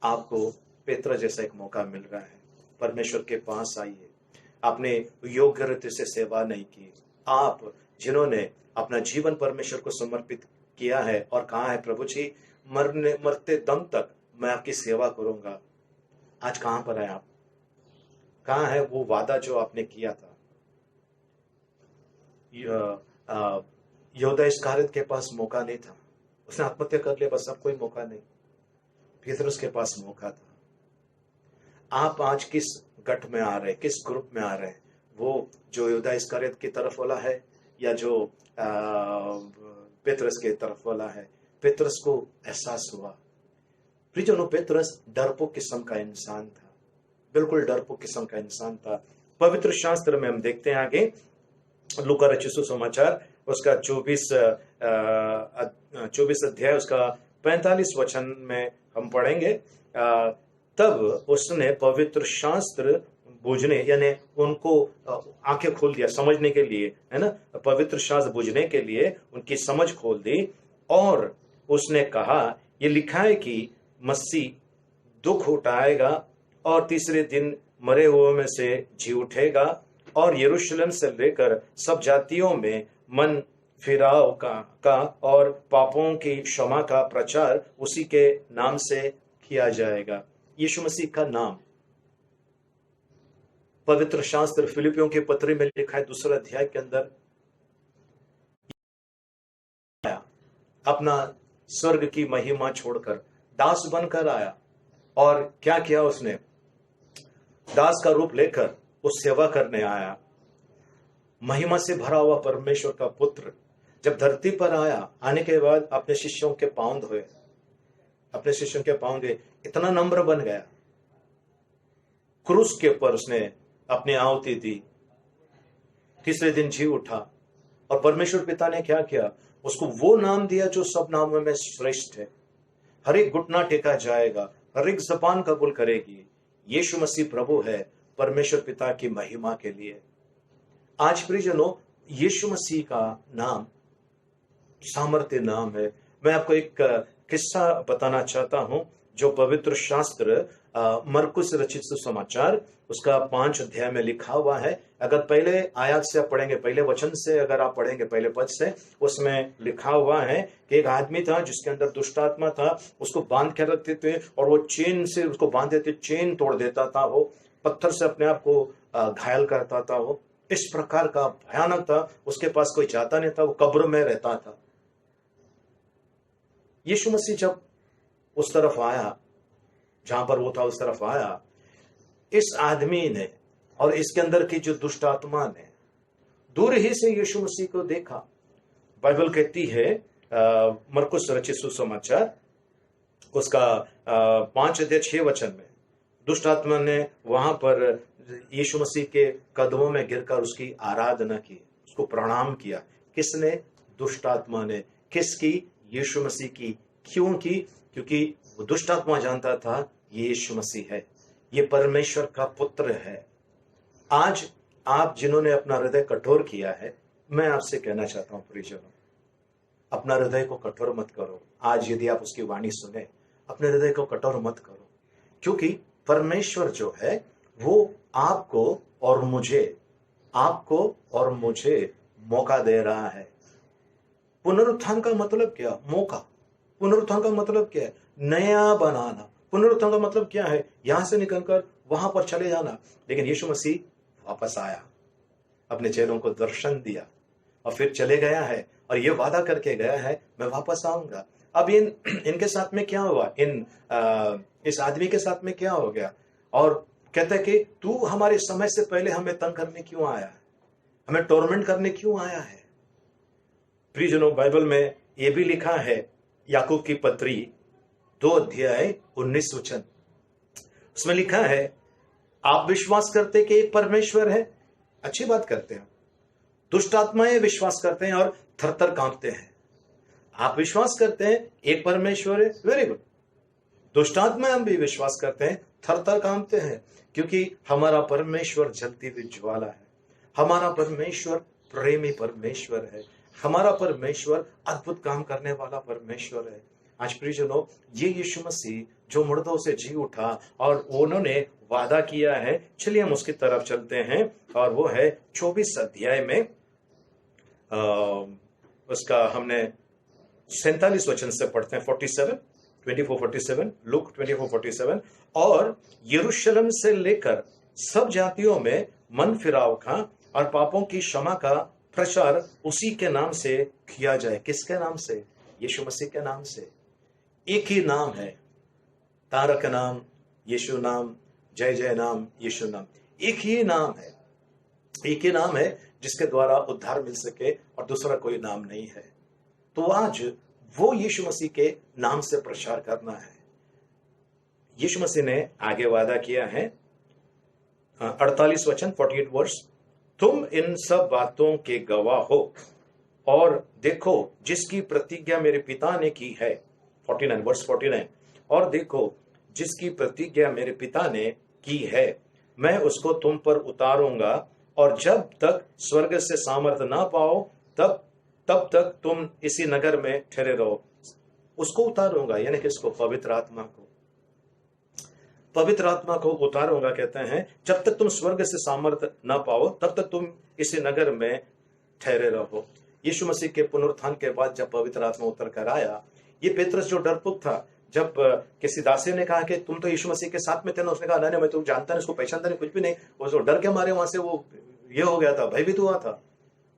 आपको पेत्र जैसा एक मौका मिल रहा है, परमेश्वर के पास आइए। आपने योग्य रीति से सेवा नहीं की, आप जिन्होंने अपना जीवन परमेश्वर को समर्पित किया है और कहा है प्रभु जी मरते दम तक मैं आपकी सेवा करूंगा, आज कहां पर है आप? कहां है वो वादा जो आपने किया था? यहूदा इस्करियोत के पास मौका नहीं था, उसने आत्महत्या कर लिया, बस अब कोई मौका नहीं। पेत्रस के पास मौका था। आप आज किस गठ में आ रहे हैं, किस ग्रुप में आ रहे हैं? वो जो यहूदा इस्करियोत की तरफ वाला है या जो पेत्रस के तरफ वाला है? पेत्रस को एहसास हुआ। प्रियजनों पेत्रस डरपोक किस्म का इंसान था, बिल्कुल डरपोक किस्म का इंसान था। पवित्र शास्त्र में हम देखते हैं आगे, लूका रचित सुसमाचार उसका 24 अध्याय उसका 45 वचन में हम पढ़ेंगे। तब उसने पवित्र शास्त्र बूझने, यानी उनको आंखें खोल दिया समझने के लिए, है ना, पवित्र शास्त्र बूझने के लिए उनकी समझ खोल दी। और उसने कहा, ये लिखा है कि मसीह दुख उठाएगा और तीसरे दिन मरे हुए में से जी उठेगा और यरूशलेम से लेकर सब जातियों में मन फिराव का और पापों की क्षमा का प्रचार उसी के नाम से किया जाएगा। यीशु मसीह का नाम पवित्र शास्त्र फिलिपियों के पत्री में लिखा है 2 अध्याय के अंदर, अपना स्वर्ग की महिमा छोड़कर दास बनकर आया। और क्या किया उसने? दास का रूप लेकर उस सेवा करने आया। महिमा से भरा हुआ परमेश्वर का पुत्र जब धरती पर आया, आने के बाद अपने शिष्यों के पांव धोए, अपने शिष्यों के पांव धोए, इतना नम्र बन गया। क्रूस के ऊपर उसने अपनी आहुति दी, तीसरे दिन जी उठा। और परमेश्वर पिता ने क्या किया? उसको वो नाम दिया जो सब नामों में श्रेष्ठ है। हर एक घुटना टेका जाएगा, हर एक जबान कबूल करेगी यीशु मसीह प्रभु है, परमेश्वर पिता की महिमा के लिए। आज प्रियजनों, यीशु मसीह का नाम सामर्थ्य नाम है। मैं आपको एक किस्सा बताना चाहता हूं जो पवित्र शास्त्र मरकुस रचित सुसमाचार उसका 5 अध्याय में लिखा हुआ है। अगर पहले आयत से आप पढ़ेंगे, पहले वचन से अगर आप पढ़ेंगे, पहले पद से, उसमें लिखा हुआ है कि एक आदमी था जिसके अंदर दुष्ट आत्मा था। उसको बांध के रखते थे और वो चेन से उसको बांध देते, चेन तोड़ देता था, वो पत्थर से अपने आप को घायल करता था। वो इस प्रकार का भयानक था। उसके पास कोई जाता नहीं था, वो कब्र में रहता था। यीशु मसीह जब उस तरफ आया, जहां पर वो था उस तरफ आया, इस आदमी ने और इसके अंदर की जो दुष्ट आत्मा ने दूर ही से यीशु मसीह को देखा। बाइबल कहती है मरकुस रचित सुसमाचार उसका 5 अध्याय 6 वचन में, दुष्ट आत्मा ने वहां पर यीशु मसीह के कदमों में गिरकर उसकी आराधना की, उसको प्रणाम किया। किसने? दुष्ट आत्मा ने। किसकी? यीशु मसीह की। क्यों की? क्योंकि वो दुष्ट आत्मा जानता था ये यीशु मसीह है, ये परमेश्वर का पुत्र है। आज आप जिन्होंने अपना हृदय कठोर किया है, मैं आपसे कहना चाहता हूं प्रियजनों, अपना हृदय को कठोर मत करो। आज यदि आप उसकी वाणी सुने, अपने हृदय को कठोर मत करो, क्योंकि परमेश्वर जो है वो आपको और मुझे मौका दे रहा है। पुनरुत्थान का मतलब क्या? मौका। पुनरुत्थान का मतलब क्या है? नया बनाना। पुनरुत्थान का मतलब क्या है? यहां से निकलकर वहां पर चले जाना। लेकिन यीशु मसीह वापस आया, अपने चेलों को दर्शन दिया और फिर चले गया है और ये वादा करके गया है, मैं वापस आऊंगा। अब इनके साथ में क्या हुआ? इस आदमी के साथ में क्या हो गया? और कहता है कि तू हमारे समय से पहले हमें तंग करने क्यों आया है, हमें टॉर्मेंट करने क्यों आया है? प्रियजनों, बाइबल में यह भी लिखा है, याकूब की पत्री 2 अध्याय 19 वचन, उसमें लिखा है, आप विश्वास करते कि एक परमेश्वर है। अच्छी बात करते हैं। दुष्ट आत्माएं विश्वास करते हैं और थरथर कांपते हैं। आप विश्वास करते हैं एक परमेश्वर है, वेरी गुड। दुष्ट आत्माएं हम भी विश्वास करते हैं, थरथर कांपते हैं, क्योंकि हमारा परमेश्वर जलती हुई ज्वाला है। हमारा परमेश्वर प्रेमी परमेश्वर है। हमारा परमेश्वर अद्भुत काम करने वाला परमेश्वर है। आज प्रियजनों, ये यीशु मसीह जो मुर्दों से जी उठा और उन्होंने वादा किया है, चलिए हम उसकी तरफ चलते हैं। और वो है 24 अध्याय में उसका हमने 47 वचन से पढ़ते हैं, 24:47, लूक 24:47। और यरूशलेम से लेकर सब जातियों में मन फिराव का और पापों की क्षमा का प्रचार उसी के नाम से किया जाए। किसके नाम से? यीशु मसीह के नाम से। एक ही नाम है, तारक नाम यीशु नाम, जय जय नाम यीशु नाम। एक ही नाम है, एक ही नाम है जिसके द्वारा उद्धार मिल सके और दूसरा कोई नाम नहीं है। तो आज वो यीशु मसीह के नाम से प्रचार करना है। यीशु मसीह ने आगे वादा किया है, 48 वचन, 48 वर्ष, तुम इन सब बातों के गवाह हो और देखो जिसकी प्रतिज्ञा मेरे पिता ने की है, 49 वर्स 49, और देखो जिसकी प्रतिज्ञा मेरे पिता ने की है मैं उसको तुम पर उतारूंगा, और जब तक स्वर्ग से सामर्थ ना पाओ तब तक तुम इसी नगर में ठहरे रहो। उसको उतारूंगा यानी कि इसको पवित्र आत्मा को उतारूंगा, कहते हैं जब तक तुम स्वर्ग से सामर्थ ना पाओ तब तक तुम इसी नगर में ठहरे रहो। यीशु मसीह के पुनरुत्थान के बाद जब पवित्र आत्मा उतर कर आया, ये पेत्रस जो डरपोक था, जब किसी दासी ने कहा कि तुम तो यीशु मसीह के साथ में थे ना, उसने कहा नहीं मैं तो जानता नहीं, उसको पहचानता नहीं, कुछ भी नहीं, वो डर के मारे वहां से वो ये हो गया था, भयभीत हुआ था।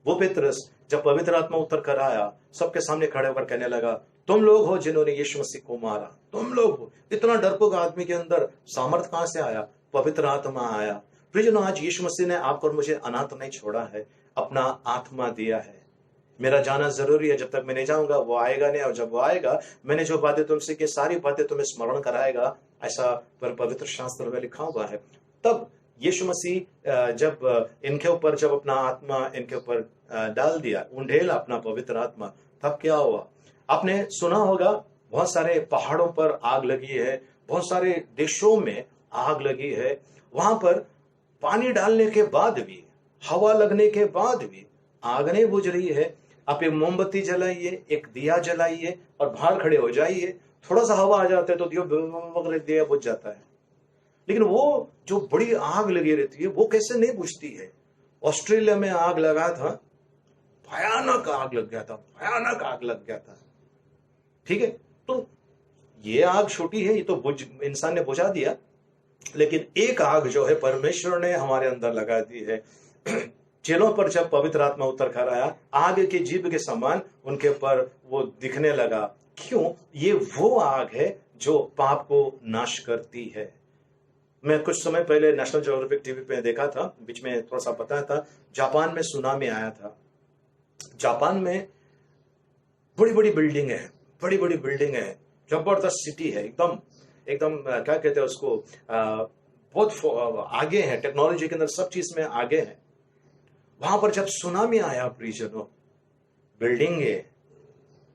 वो पेत्रस जब पवित्र आत्मा उतर कर आया, सबके सामने खड़े होकर कहने लगा तुम लोग हो जिन्होंने यीशु मसीह को मारा, तुम लोग हो। इतना डरपोक आदमी के अंदर सामर्थ कहां से आया? पवित्र आत्मा आया। प्रियजनों, आज यीशु मसीह ने आपको और मुझे अनाथ नहीं छोड़ा है, अपना आत्मा दिया है। मेरा जाना जरूरी है, जब तक मैं नहीं जाऊंगा वो आएगा नहीं, और जब वो आएगा मैंने जो बातें तुमसे की सारी बातें तुम्हें स्मरण कराएगा, ऐसा पर पवित्र शास्त्र में लिखा हुआ है। तब यीशु मसीह जब इनके ऊपर जब अपना आत्मा इनके ऊपर डाल दिया, उंडेला अपना पवित्र आत्मा, तब क्या हुआ? आपने सुना होगा बहुत सारे पहाड़ों पर आग लगी है, बहुत सारे देशों में आग लगी है, वहां पर पानी डालने के बाद भी, हवा लगने के बाद भी आग नहीं बुझ रही है। आप एक मोमबत्ती जलाइए, एक दिया जलाइए और बाहर खड़े हो जाइए, थोड़ा सा हवा आ जाता है तो दिया बुझ जाता है। लेकिन वो जो बड़ी आग लगी रहती है वो कैसे नहीं बुझती है? ऑस्ट्रेलिया में आग लगा था, भयानक आग लग गया था, भयानक आग लग गया था। ठीक है, तो ये आग छोटी है, ये तो इंसान ने बुझा दिया, लेकिन एक आग जो है परमेश्वर ने हमारे अंदर लगा दी है। चेलों पर जब पवित्र आत्मा उतर कर आया, आग के जीभ के समान उनके ऊपर वो दिखने लगा। क्यों? ये वो आग है जो पाप को नाश करती है। मैं कुछ समय पहले नेशनल ज्योग्राफिक टीवी पे देखा था, बीच में थोड़ा सा बताया था, जापान में सुनामी आया था। जापान में बड़ी बड़ी बिल्डिंग है, बड़ी बड़ी बिल्डिंग है, जबरदस्त सिटी है, एकदम एकदम क्या कहते हैं उसको, बहुत आगे है टेक्नोलॉजी के अंदर, सब चीज में आगे है। वहां पर जब सुनामी आया प्रियजनों, बिल्डिंगे,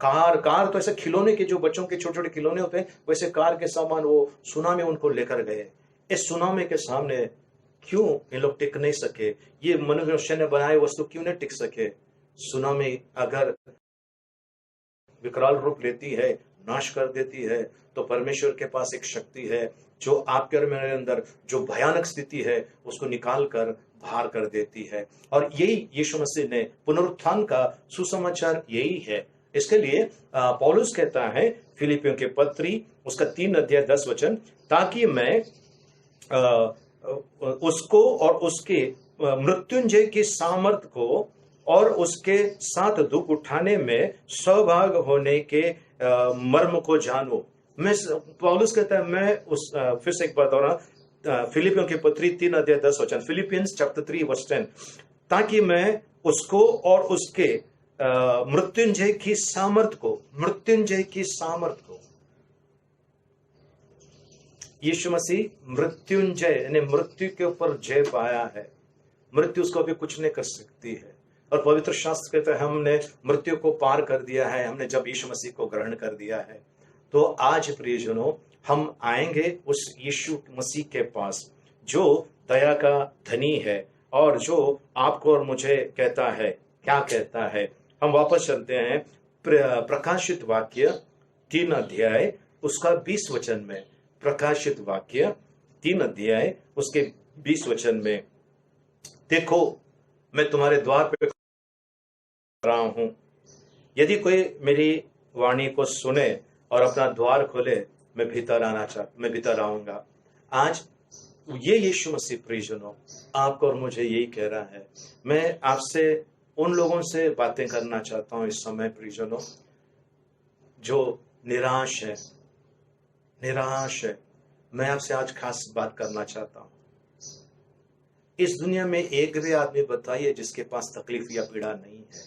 कार तो ऐसे खिलौने के, जो बच्चों के छोटे छोटे खिलौने होते हैं वैसे कार के सामान, वो सुनामी उनको लेकर गए। इस सुनामी के सामने क्यों इन लोग टिक नहीं सके? ये मनुष्य ने बनाए वस्तु क्यों नहीं टिक सके? सुनामी अगर विकराल रूप लेती है, नाश कर देती है, तो परमेश्वर के पास एक शक्ति है जो आपके और मेरे अंदर जो भयानक स्थिति है उसको निकाल कर बाहर कर देती है। और यही यीशु मसीह ने पुनरुत्थान का सुसमाचार यही है। इसके लिए पौलुस कहता है फिलिपियों के पत्री उसका 3 अध्याय 10 वचन, ताकि मैं उसको और उसके मृत्युंजय की सामर्थ को और उसके साथ दुख उठाने में सहभाग होने के मर्म को जानूं। मैं, पौलुस कहता है, मैं उस फिर से एक बार दोहरा, फिलिपियों की पत्री 3 अध्याय 10 वचन, फिलिपियंस चैप्टर 3 वर्स 10, ताकि मैं उसको और उसके मृत्युंजय की सामर्थ को, मृत्युंजय की सामर्थ को, यीशु मसीह मृत्युंजय यानी मृत्यु के ऊपर जय पाया है, मृत्यु उसको अभी कुछ नहीं कर सकती है। और पवित्र शास्त्र कहता है हमने मृत्यु को पार कर दिया है, हमने जब यीशु मसीह को ग्रहण कर दिया है। तो आज प्रियजनों, हम आएंगे उस यीशु मसीह के पास जो दया का धनी है और जो आपको और मुझे कहता है, क्या कहता है? हम वापस चलते हैं प्रकाशित वाक्य 3 अध्याय उसका 20 वचन में। प्रकाशित वाक्य 3 अध्याय उसके 20 वचन में, देखो मैं तुम्हारे द्वार पे रहा हूं, यदि कोई मेरी वाणी को सुने और अपना द्वार खोले, मैं भीतर आऊंगा। आज ये यीशु मसीह प्रियजनों आपको और मुझे यही कह रहा है। मैं आपसे उन लोगों से बातें करना चाहता हूं इस समय प्रियजनों जो निराश है, निराश है। मैं आपसे आज खास बात करना चाहता हूं। इस दुनिया में एक भी आदमी बताइए जिसके पास तकलीफ या पीड़ा नहीं है।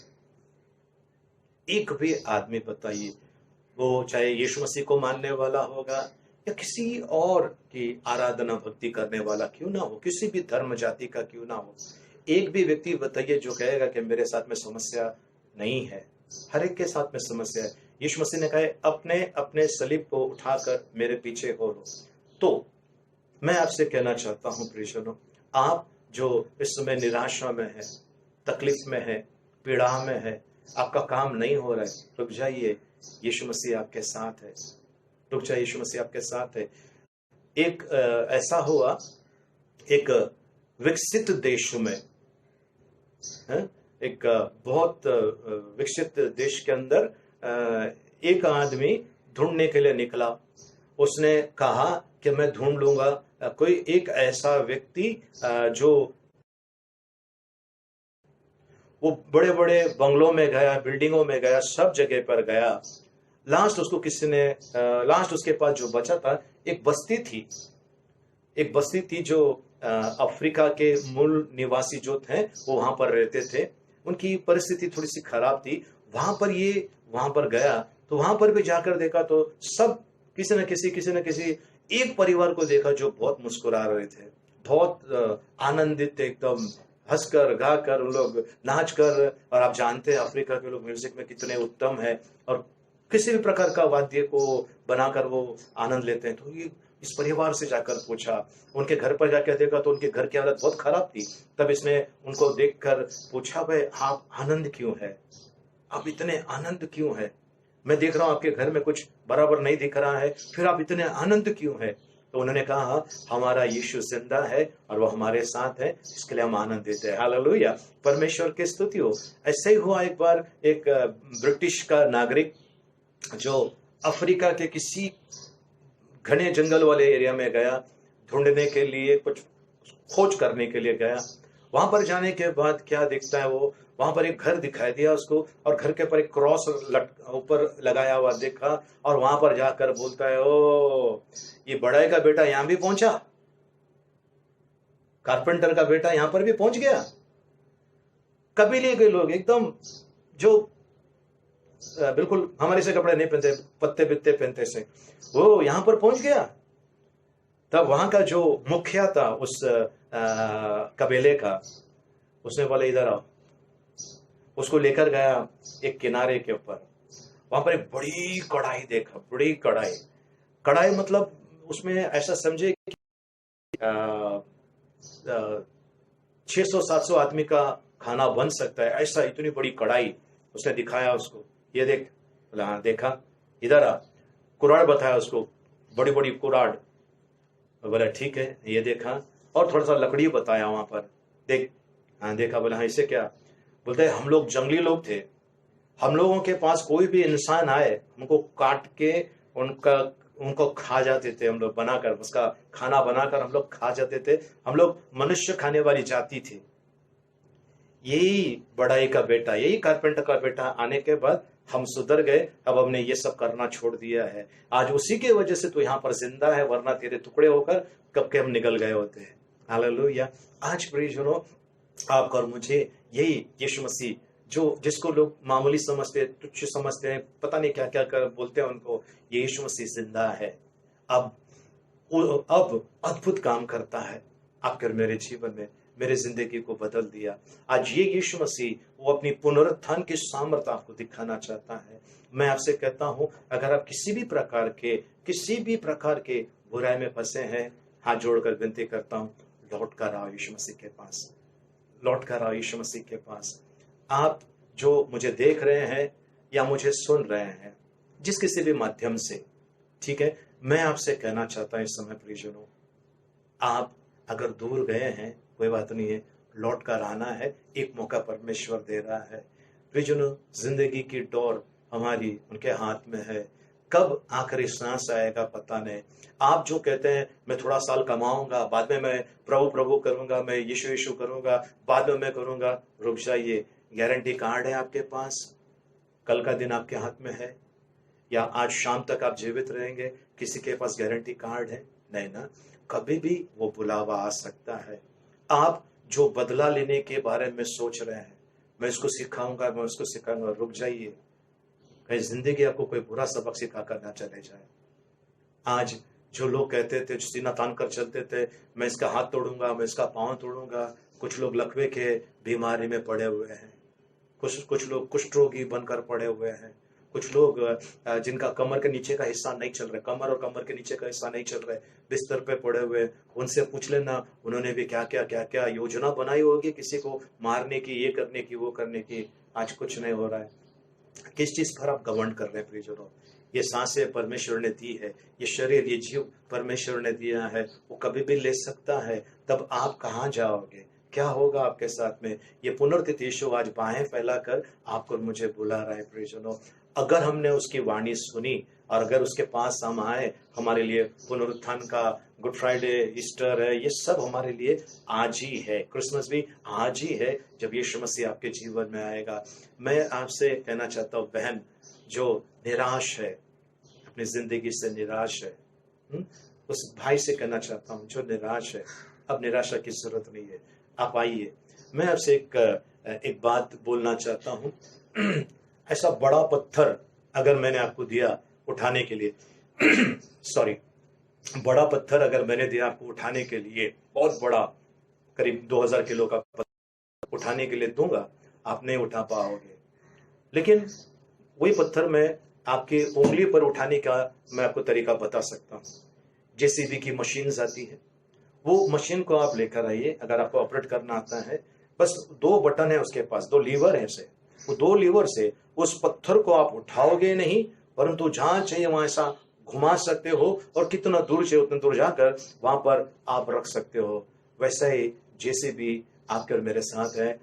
एक भी आदमी बताइए, वो चाहे यीशु मसीह को मानने वाला होगा या किसी और की आराधना भक्ति करने वाला क्यों ना हो, किसी भी धर्म जाति का क्यों ना हो, एक भी व्यक्ति बताइए जो कहेगा कि मेरे साथ में समस्या नहीं है। हर एक के साथ में समस्या है। यीशु मसीह ने कहा अपने अपने सलीब को उठाकर मेरे पीछे हो लो। तो मैं आपसे कहना चाहता हूं प्रियजनों, आप जो इस समय निराशा में है, तकलीफ में है, पीड़ा में है, आपका काम नहीं हो रहा है, रुक जाइए, यीशु मसीह आपके साथ है। रुक जाइए, यीशु मसीह आपके साथ है। एक ऐसा हुआ, एक विकसित देश में, एक बहुत विकसित देश के अंदर एक आदमी ढूंढने के लिए निकला। उसने कहा कि मैं ढूंढ लूंगा कोई एक ऐसा व्यक्ति जो वो बड़े बड़े बंगलों में गया, बिल्डिंगों में गया, सब जगह पर गया। लास्ट उसको किसी ने लास्ट उसके पास जो बचा था, एक बस्ती थी जो अफ्रीका के मूल निवासी जो थे वो वहां पर रहते थे। उनकी परिस्थिति थोड़ी सी खराब थी। वहां पर गया तो वहां पर भी जाकर देखा तो सब किसी न किसी एक परिवार को देखा जो बहुत मुस्कुरा रहे थे, बहुत आनंदित थे, एकदम हंसकर गाकर उन लोग नाच कर। और आप जानते हैं अफ्रीका के लोग म्यूजिक में कितने उत्तम है और किसी भी प्रकार का वाद्य को बनाकर वो आनंद लेते हैं। तो ये इस परिवार से जाकर पूछा, उनके घर पर जाकर देखा तो उनके घर की हालत बहुत खराब थी। तब इसने उनको देखकर पूछा, भाई आप आनंद क्यों है, आप इतने आनंद क्यों है? मैं देख रहा हूं आपके घर में कुछ बराबर नहीं दिख रहा है, फिर आप इतने आनंद क्यों है? तो उन्होंने कहा हमारा यीशु जिंदा है और वो हमारे साथ है, इसके लिए हम आनंद देते हैं। हालेलुया, परमेश्वर की स्तुति हो। ऐसे ही हुआ एक बार, एक ब्रिटिश का नागरिक जो अफ्रीका के किसी घने जंगल वाले एरिया में गया, ढूंढने के लिए, कुछ खोज करने के लिए गया। वहां पर जाने के बाद क्या दिखता है, वो वहां पर एक घर दिखाई दिया उसको और घर के ऊपर एक क्रॉस ऊपर लगाया हुआ देखा और वहां पर जाकर बोलता है, ओ ये बड़ाई का बेटा यहां भी पहुंचा, कारपेंटर का बेटा यहां पर भी पहुंच गया। कबीले के लोग एकदम जो बिल्कुल हमारे से कपड़े नहीं पहनते, पत्ते बित्ते पहनते से, वो यहां पर पहुंच गया। तब वहां का जो मुखिया था उस कबीले का, उसने बोला इधर आओ। उसको लेकर गया एक किनारे के ऊपर। वहां पर एक बड़ी कढ़ाई देखा, बड़ी कढ़ाई मतलब उसमें ऐसा समझे 600-700 आदमी का खाना बन सकता है, ऐसा इतनी बड़ी कढ़ाई। उसने दिखाया उसको, ये देख। बोला हाँ देखा, इधर आ। कुराड़ बताया उसको, बड़ी बड़ी कुराड़। बोला ठीक है, ये देखा। और थोड़ा सा लकड़ी बताया वहां पर, देख। हाँ देखा। बोला हाँ इसे क्या? बोलते हम लोग जंगली लोग थे, हम लोगों के पास कोई भी इंसान आए हमको काट के उनको खा जाते थे। हम लोग बनाकर उसका खाना बनाकर हम लोग खा जाते थे। हम लोग मनुष्य खाने वाली जाति थी। यही बड़ाई का बेटा, यही कारपेंटर का बेटा आने के बाद हम सुधर गए। अब हमने ये सब करना छोड़ दिया है। आज उसी के वजह से तो यहाँ पर जिंदा है, वरना तेरे टुकड़े होकर कब के हम निकल गए होते हैं। हालेलुया। आज प्रियजनों, आपको और मुझे यही यीशु मसीह, जो जिसको लोग मामूली समझते हैं, तुच्छ समझते हैं, पता नहीं क्या क्या कर बोलते हैं उनको, ये यीशु मसीह जिंदा है। अब अद्भुत काम करता है आपके और मेरे जीवन में, मेरे जिंदगी को बदल दिया। आज ये यीशु मसीह वो अपनी पुनरुत्थान की सामर्थ्य आपको दिखाना चाहता है। मैं आपसे कहता हूं, अगर आप किसी भी प्रकार के बुराई में फंसे हैं, हाथ जोड़कर विनती करता हूं, लौट कर आओ यीशु मसीह के पास, लौट कर आओ यीशु मसीह के पास। आप जो मुझे देख रहे हैं या मुझे सुन रहे हैं, जिस किसी भी माध्यम से, ठीक है, मैं आपसे कहना चाहता हूं इस समय प्रियजनों, आप अगर दूर गए हैं कोई बात नहीं है, लौट कर आना है। एक मौका परमेश्वर दे रहा है। प्रियजनों, जिंदगी की डोर हमारी उनके हाथ में है। कब आखिरी सांस आएगा पता नहीं। आप जो कहते हैं मैं थोड़ा साल कमाऊंगा, बाद में मैं प्रभु प्रभु करूंगा, मैं यीशु यीशु करूंगा, बाद में मैं करूंगा, रुक जाइए। गारंटी कार्ड है आपके पास? कल का दिन आपके हाथ में है या आज शाम तक आप जीवित रहेंगे? किसी के पास गारंटी कार्ड है? नहीं ना। कभी भी वो बुलावा आ सकता है। आप जो बदला लेने के बारे में सोच रहे हैं, मैं इसको सिखाऊंगा, मैं उसको सिखाऊंगा, रुक जाइए। कहीं जिंदगी आपको कोई बुरा सबक सिखा कर ना चले जाए। आज जो लोग कहते थे, जो सीना तान कर चलते थे, मैं इसका हाथ तोड़ूंगा, मैं इसका पांव तोड़ूंगा, कुछ लोग लकवे के बीमारी में पड़े हुए हैं। कुछ लोग कुष्ठ रोगी बनकर पड़े हुए हैं, कुछ लोग जिनका कमर के नीचे का हिस्सा नहीं चल रहा, कमर और कमर के नीचे का हिस्सा नहीं चल रहा है, बिस्तर पे पड़े हुए, उनसे पूछ लेना उन्होंने भी क्या क्या योजना बनाई होगी किसी को मारने की, ये करने की, वो करने की, आज कुछ नहीं हो रहा है। किस चीज पर आप घमंड कर रहे हैं प्रियजनों? ये सांसें परमेश्वर ने दी है, ये शरीर, ये जीव परमेश्वर ने दिया है, वो कभी भी ले सकता है। तब आप कहाँ जाओगे? क्या होगा आपके साथ में? ये पुनरुत्थित यीशु आज बाहें फैलाकर आपको और मुझे बुला रहा है प्रियजनों। अगर हमने उसकी वाणी सुनी और अगर उसके पास हम आए, हमारे लिए पुनरुत्थान का गुड फ्राइडे, ईस्टर है, ये सब हमारे लिए आज ही है। क्रिसमस भी आज ही है जब यीशु मसीह आपके जीवन में आएगा। मैं आपसे कहना चाहता हूँ बहन, जो निराश है, अपनी जिंदगी से निराश है, उस भाई से कहना चाहता हूँ जो निराश है, अब निराशा की जरूरत नहीं है, आप आइए। मैं आपसे एक बात बोलना चाहता हूँ। ऐसा बड़ा पत्थर अगर मैंने आपको दिया उठाने के लिए सॉरी, बड़ा पत्थर अगर मैंने दिया आपको उठाने के लिए, बहुत बड़ा, करीब 2000 किलो का पत्थर उठाने के लिए दूंगा, आप नहीं उठा पाओगे। लेकिन वही पत्थर मैं आपकी उंगली पर उठाने का मैं आपको तरीका बता सकता हूँ। जेसीबी की मशीन आती है, वो मशीन को आप लेकर आइए। अगर आपको ऑपरेट करना आता है, बस 2 बटन है उसके पास, 2 लीवर है से, वो 2 लीवर से उस पत्थर को आप उठाओगे नहीं, परंतु जहां चाहिए वहां ऐसा घुमा सकते हो, और कितना दूर चाहिए उतने दूर जाकर वहां पर आप रख सकते हो। वैसा ही जेसीबी आपके और मेरे साथ है।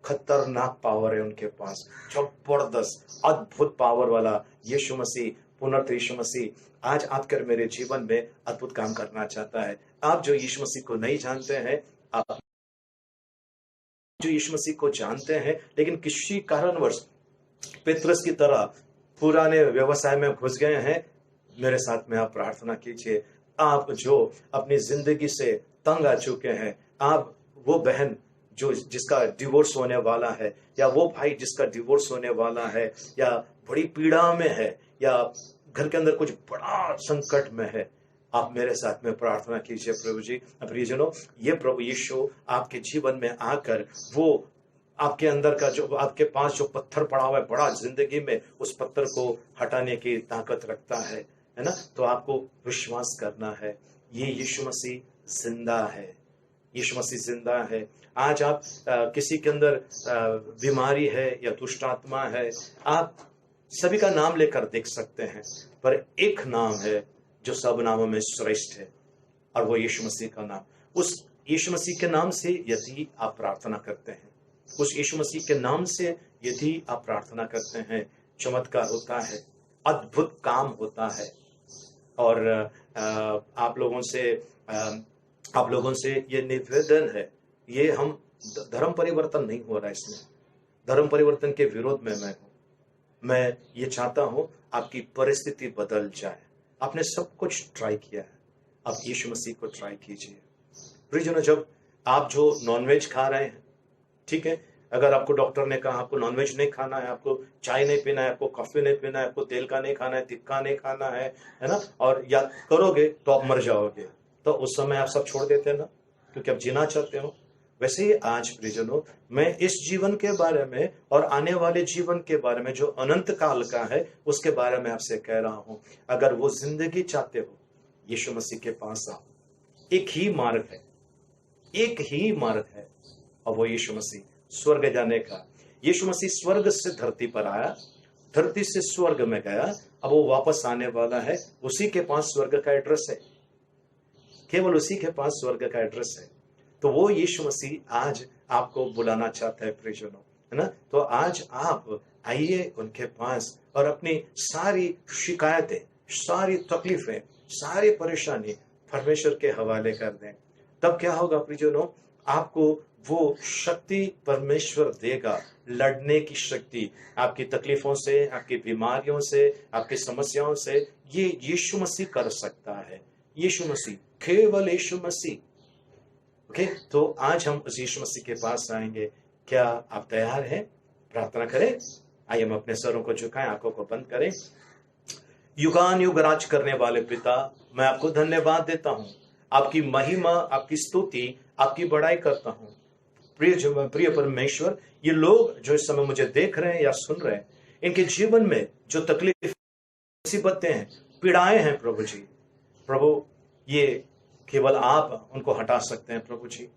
खतरनाक पावर है उनके पास, जबरदस्त अद्भुत पावर वाला यीशु मसीह, पुनर्थ यीशु मसीह आज आपके और मेरे जीवन में अद्भुत काम करना चाहता है। आप जो यीशु मसीह को नहीं जानते हैं, आप जो यीशु मसीह को जानते हैं लेकिन किसी कारणवश पेत्रस की तरह पुराने व्यवसाय में घुस गए हैं, मेरे साथ में आप प्रार्थना कीजिए। आप जो अपनी जिंदगी से तंग आ चुके हैं, आप वो बहन जो जिसका डिवोर्स होने वाला है, या वो भाई जिसका डिवोर्स होने वाला है, या बड़ी पीड़ा में है, या घर के अंदर कुछ बड़ा संकट में है, आप मेरे साथ में प्रार्थना कीजिए। प्रभु जी, प्रियजनों, ये प्रभु यीशु आपके जीवन में आकर वो आपके अंदर का जो आपके पास जो पत्थर पड़ा हुआ है बड़ा जिंदगी में, उस पत्थर को हटाने की ताकत रखता है ना? तो आपको विश्वास करना है, ये यीशु मसीह जिंदा है, यीशु मसीह जिंदा है। आज आप किसी के अंदर बीमारी है या दुष्ट आत्मा है, आप सभी का नाम लेकर देख सकते हैं, पर एक नाम है जो सब नामों में श्रेष्ठ है, और वो यीशु मसीह का नाम। उस यीशु मसीह के नाम से यदि आप प्रार्थना करते हैं, उस यीशु मसीह के नाम से यदि आप प्रार्थना करते हैं, चमत्कार होता है, अद्भुत काम होता है। और आप लोगों से ये निवेदन है, ये हम धर्म परिवर्तन नहीं हो रहा है, इसमें धर्म परिवर्तन के विरोध में मैं हूं। मैं ये चाहता हूं आपकी परिस्थिति बदल जाए। आपने सब कुछ ट्राई किया है, आप यीशु मसीह को ट्राई कीजिए। प्रियजनों, जब आप जो नॉनवेज खा रहे हैं, ठीक है, अगर आपको डॉक्टर ने कहा आपको नॉनवेज नहीं खाना है, आपको चाय नहीं पीना है, आपको कॉफी नहीं पीना है, आपको तेल का नहीं खाना है, तिक्का नहीं खाना है ना, और याद करोगे तो आप मर जाओगे, तो उस समय आप सब छोड़ देते हैं ना, क्योंकि आप जीना चाहते हो। वैसे ही आज प्रियजनों, मैं इस जीवन के बारे में और आने वाले जीवन के बारे में जो अनंत काल का है उसके बारे में आपसे कह रहा हूं। अगर वो जिंदगी चाहते हो, यीशु मसीह के पास आओ। एक ही मार्ग है, एक ही मार्ग है, और वो यीशु मसीह स्वर्ग जाने का। यीशु मसीह स्वर्ग से धरती पर आया, धरती से स्वर्ग में गया, अब वो वापस आने वाला है। उसी के पास स्वर्ग का एड्रेस है, केवल उसी के पास स्वर्ग का एड्रेस है। तो वो यीशु मसीह आज आपको बुलाना चाहता है प्रियजनों, है ना? तो आज आप आइए उनके पास और अपनी सारी शिकायतें, सारी तकलीफें, सारी परेशानी परमेश्वर के हवाले कर दें। तब क्या होगा प्रियजनों? आपको वो शक्ति परमेश्वर देगा, लड़ने की शक्ति, आपकी तकलीफों से, आपकी बीमारियों से, आपकी समस्याओं से। ये यीशु मसीह कर सकता है, यीशु मसीह, केवल यीशु मसीह। ओके, तो आज हम उस यीशु मसीह के पास आएंगे। क्या आप तैयार हैं? प्रार्थना करें। आइए हम अपने सरों को झुकाएं, आंखों को बंद करें। युगान युग राज करने वाले पिता, मैं आपको धन्यवाद देता हूं, आपकी महिमा, आपकी स्तुति, आपकी बड़ाई करता हूं। प्रिय परमेश्वर, ये लोग जो इस समय मुझे देख रहे हैं या सुन रहे हैं, इनके जीवन में जो तकलीफ, मुसीबतें हैं, पीड़ाएं हैं प्रभु जी, प्रभु ये केवल आप उनको हटा सकते हैं प्रभु जी।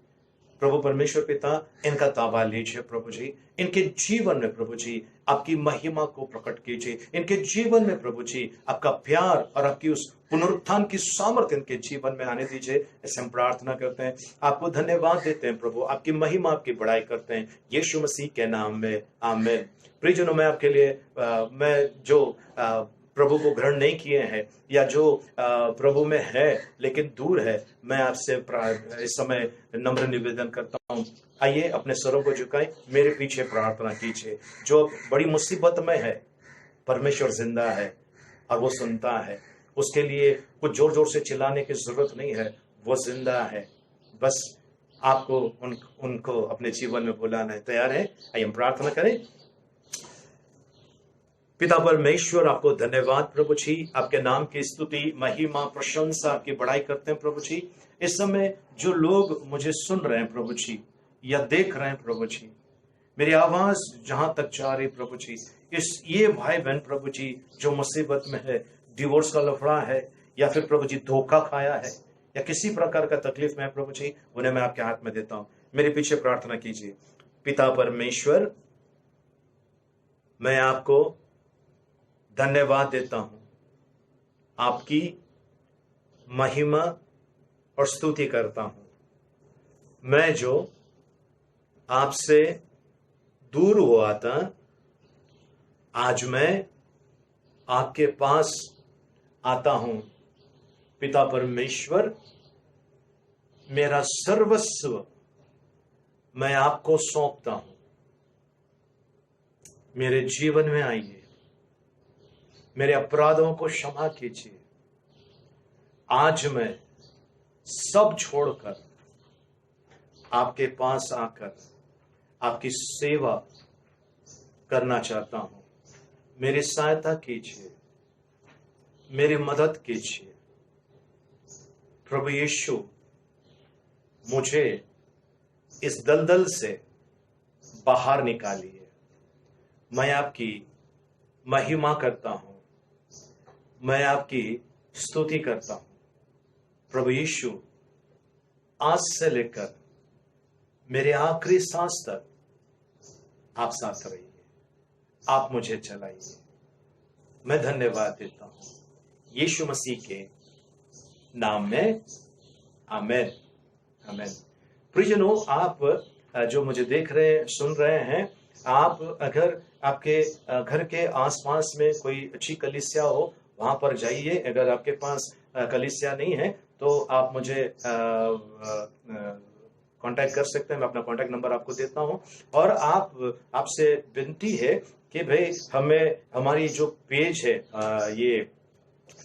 प्रभु परमेश्वर पिता, इनका ताबा लीजिए प्रभु जी, इनके जीवन में प्रभु जी आपकी महिमा को प्रकट कीजिए, इनके जीवन में प्रभु जी आपका प्यार और आपकी उस पुनरुत्थान की सामर्थ्य इनके जीवन में आने दीजिए। ऐसे हम प्रार्थना करते हैं, आपको धन्यवाद देते हैं प्रभु, आपकी महिमा, आपकी बड़ाई करते हैं यीशु मसीह के नाम में, आमीन। प्रियजनों, मैं आपके लिए मैं जो प्रभु को ग्रहण नहीं किए हैं या जो प्रभु में है लेकिन दूर है, मैं आपसे इस समय नम्र निवेदन करता हूँ, आइए अपने सरों को झुकाएं, मेरे पीछे प्रार्थना कीजिए। जो बड़ी मुसीबत में है, परमेश्वर जिंदा है और वो सुनता है, उसके लिए कुछ जोर जोर से चिल्लाने की जरूरत नहीं है, वो जिंदा है। बस आपको उनको अपने जीवन में बुलाना है। तैयार है? आइए हम प्रार्थना करें। पिता परमेश्वर, आपको धन्यवाद प्रभु जी, आपके नाम की स्तुति, महिमा, प्रशंसा, आपकी बड़ाई करते हैं प्रभु जी। इस समय जो लोग मुझे सुन रहे हैं प्रभु जी या देख रहे हैं प्रभु जी, मेरी आवाज जहां तक जा रही प्रभु जी, ये भाई बहन प्रभु जी जो मुसीबत में है, डिवोर्स का लफड़ा है या फिर प्रभु जी धोखा खाया है या किसी प्रकार का तकलीफ में है प्रभु जी, उन्हें मैं आपके हाथ में देता हूं। मेरे पीछे प्रार्थना कीजिए। पिता परमेश्वर, मैं आपको धन्यवाद देता हूं, आपकी महिमा और स्तुति करता हूं। मैं जो आपसे दूर हुआ था, आज मैं आपके पास आता हूं। पिता परमेश्वर, मेरा सर्वस्व मैं आपको सौंपता हूं। मेरे जीवन में आइए, मेरे अपराधों को क्षमा कीजिए। आज मैं सब छोड़कर आपके पास आकर आपकी सेवा करना चाहता हूं। मेरी सहायता कीजिए, मेरी मदद कीजिए प्रभु यीशु। मुझे इस दलदल से बाहर निकालिए। मैं आपकी महिमा करता हूं, मैं आपकी स्तुति करता हूं प्रभु यीशु। आज से लेकर मेरे आखिरी सांस तक आप साथ रहिए, आप मुझे चलाइए। मैं धन्यवाद देता हूं यीशु मसीह के नाम में, आमीन, आमीन। प्रियजनों, आप जो मुझे देख रहे हैं, सुन रहे हैं, आप अगर आपके घर के आसपास में कोई अच्छी कलीसिया हो, वहां पर जाइए। अगर आपके पास कलीसिया नहीं है तो आप मुझे कांटेक्ट कर सकते हैं। मैं अपना कांटेक्ट नंबर आपको देता हूं। और आपसे विनती है कि भाई हमें हमारी जो पेज है, ये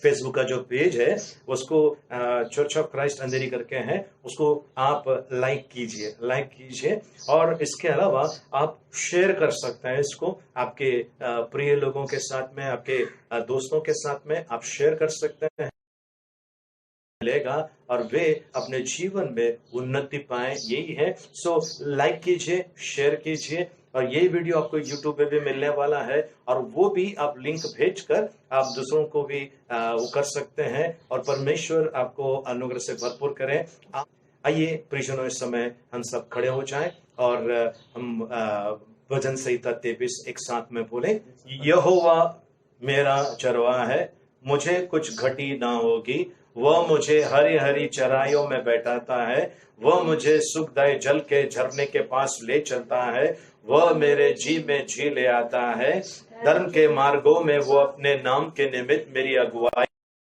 फेसबुक का जो पेज है, उसको चर्च ऑफ क्राइस्ट अंधेरी करके है, उसको आप लाइक कीजिए। और इसके अलावा आप शेयर कर सकते हैं इसको आपके प्रिय लोगों के साथ में, आपके दोस्तों के साथ में आप शेयर कर सकते हैं, मिलेगा और वे अपने जीवन में उन्नति पाए, यही है। सो लाइक कीजिए, शेयर कीजिए। और ये वीडियो आपको YouTube पे भी मिलने वाला है, और वो भी आप लिंक भेजकर आप दूसरों को भी वो कर सकते हैं, और परमेश्वर आपको अनुग्रह से भरपूर करें। आइए प्रियजनों, इस समय हम सब खड़े हो जाएं और हम भजन संहिता 23 एक साथ में बोले। यहोवा मेरा चरवाहा है, मुझे कुछ घटी ना होगी। वह मुझे हरी हरी चराइयों में बैठाता है, वह मुझे सुखदायी जल के झरने के पास ले चलता है। वह मेरे जी में जी ले आता है, धर्म के मार्गों में वो अपने नाम के निमित्त मेरी अगुवाई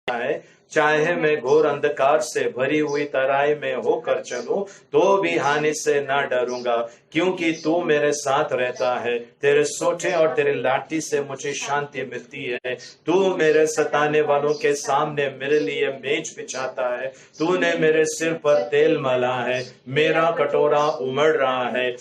है। चाहे मैं घोर अंधकार से भरी हुई तराई में होकर चलूं, तो भी हानि से ना डरूंगा, क्योंकि तू मेरे साथ रहता है। तेरे सोटे और तेरे लाठी से मुझे शांति मिलती है। तू मेरे सताने वालों के सामने मेरे लिए मेज बिछाता है। तूने मेरे सिर पर तेल मला है, मेरा कटोरा उमड़ रहा है।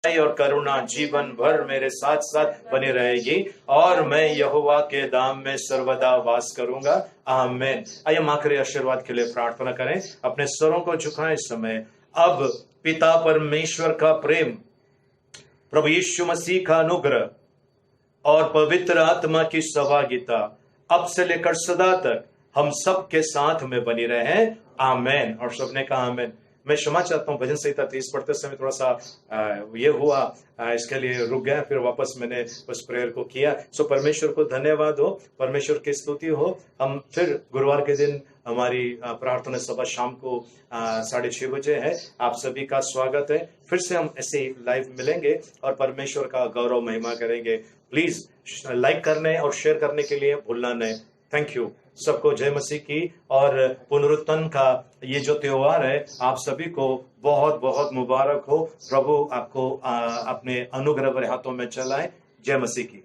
और करुणा जीवन भर मेरे साथ साथ बनी रहेगी, और मैं यहोवा के धाम में सर्वदा वास करूंगा। आमीन। आइए हम आखिरी आशीर्वाद के लिए प्रार्थना करें। अपने स्वरों को झुकाएं इस समय। अब पिता परमेश्वर का प्रेम, प्रभु यीशु मसीह का अनुग्रह और पवित्र आत्मा की सहभागिता अब से लेकर सदा तक हम सब के साथ में बनी रहे। आमेन। और सबने कहा आमेन। मैं क्षमा चाहता हूँ, भजन संहिता 30 पढ़ते समय थोड़ा सा ये हुआ, इसके लिए रुक गया, फिर वापस मैंने उस प्रेयर को किया। सो परमेश्वर को धन्यवाद हो, परमेश्वर की स्तुति हो। हम फिर गुरुवार के दिन हमारी प्रार्थना सभा शाम को 6:30 बजे है। आप सभी का स्वागत है। फिर से हम ऐसे लाइव मिलेंगे और परमेश्वर का गौरव महिमा करेंगे। प्लीज लाइक करने और शेयर करने के लिए भूलना नहीं। Thank you. सबको जय मसीह की। और पुनरुत्थान का ये जो त्योहार है आप सभी को बहुत बहुत मुबारक हो। प्रभु आपको अपने अनुग्रह भरे हाथों में चलाए। जय मसीह की।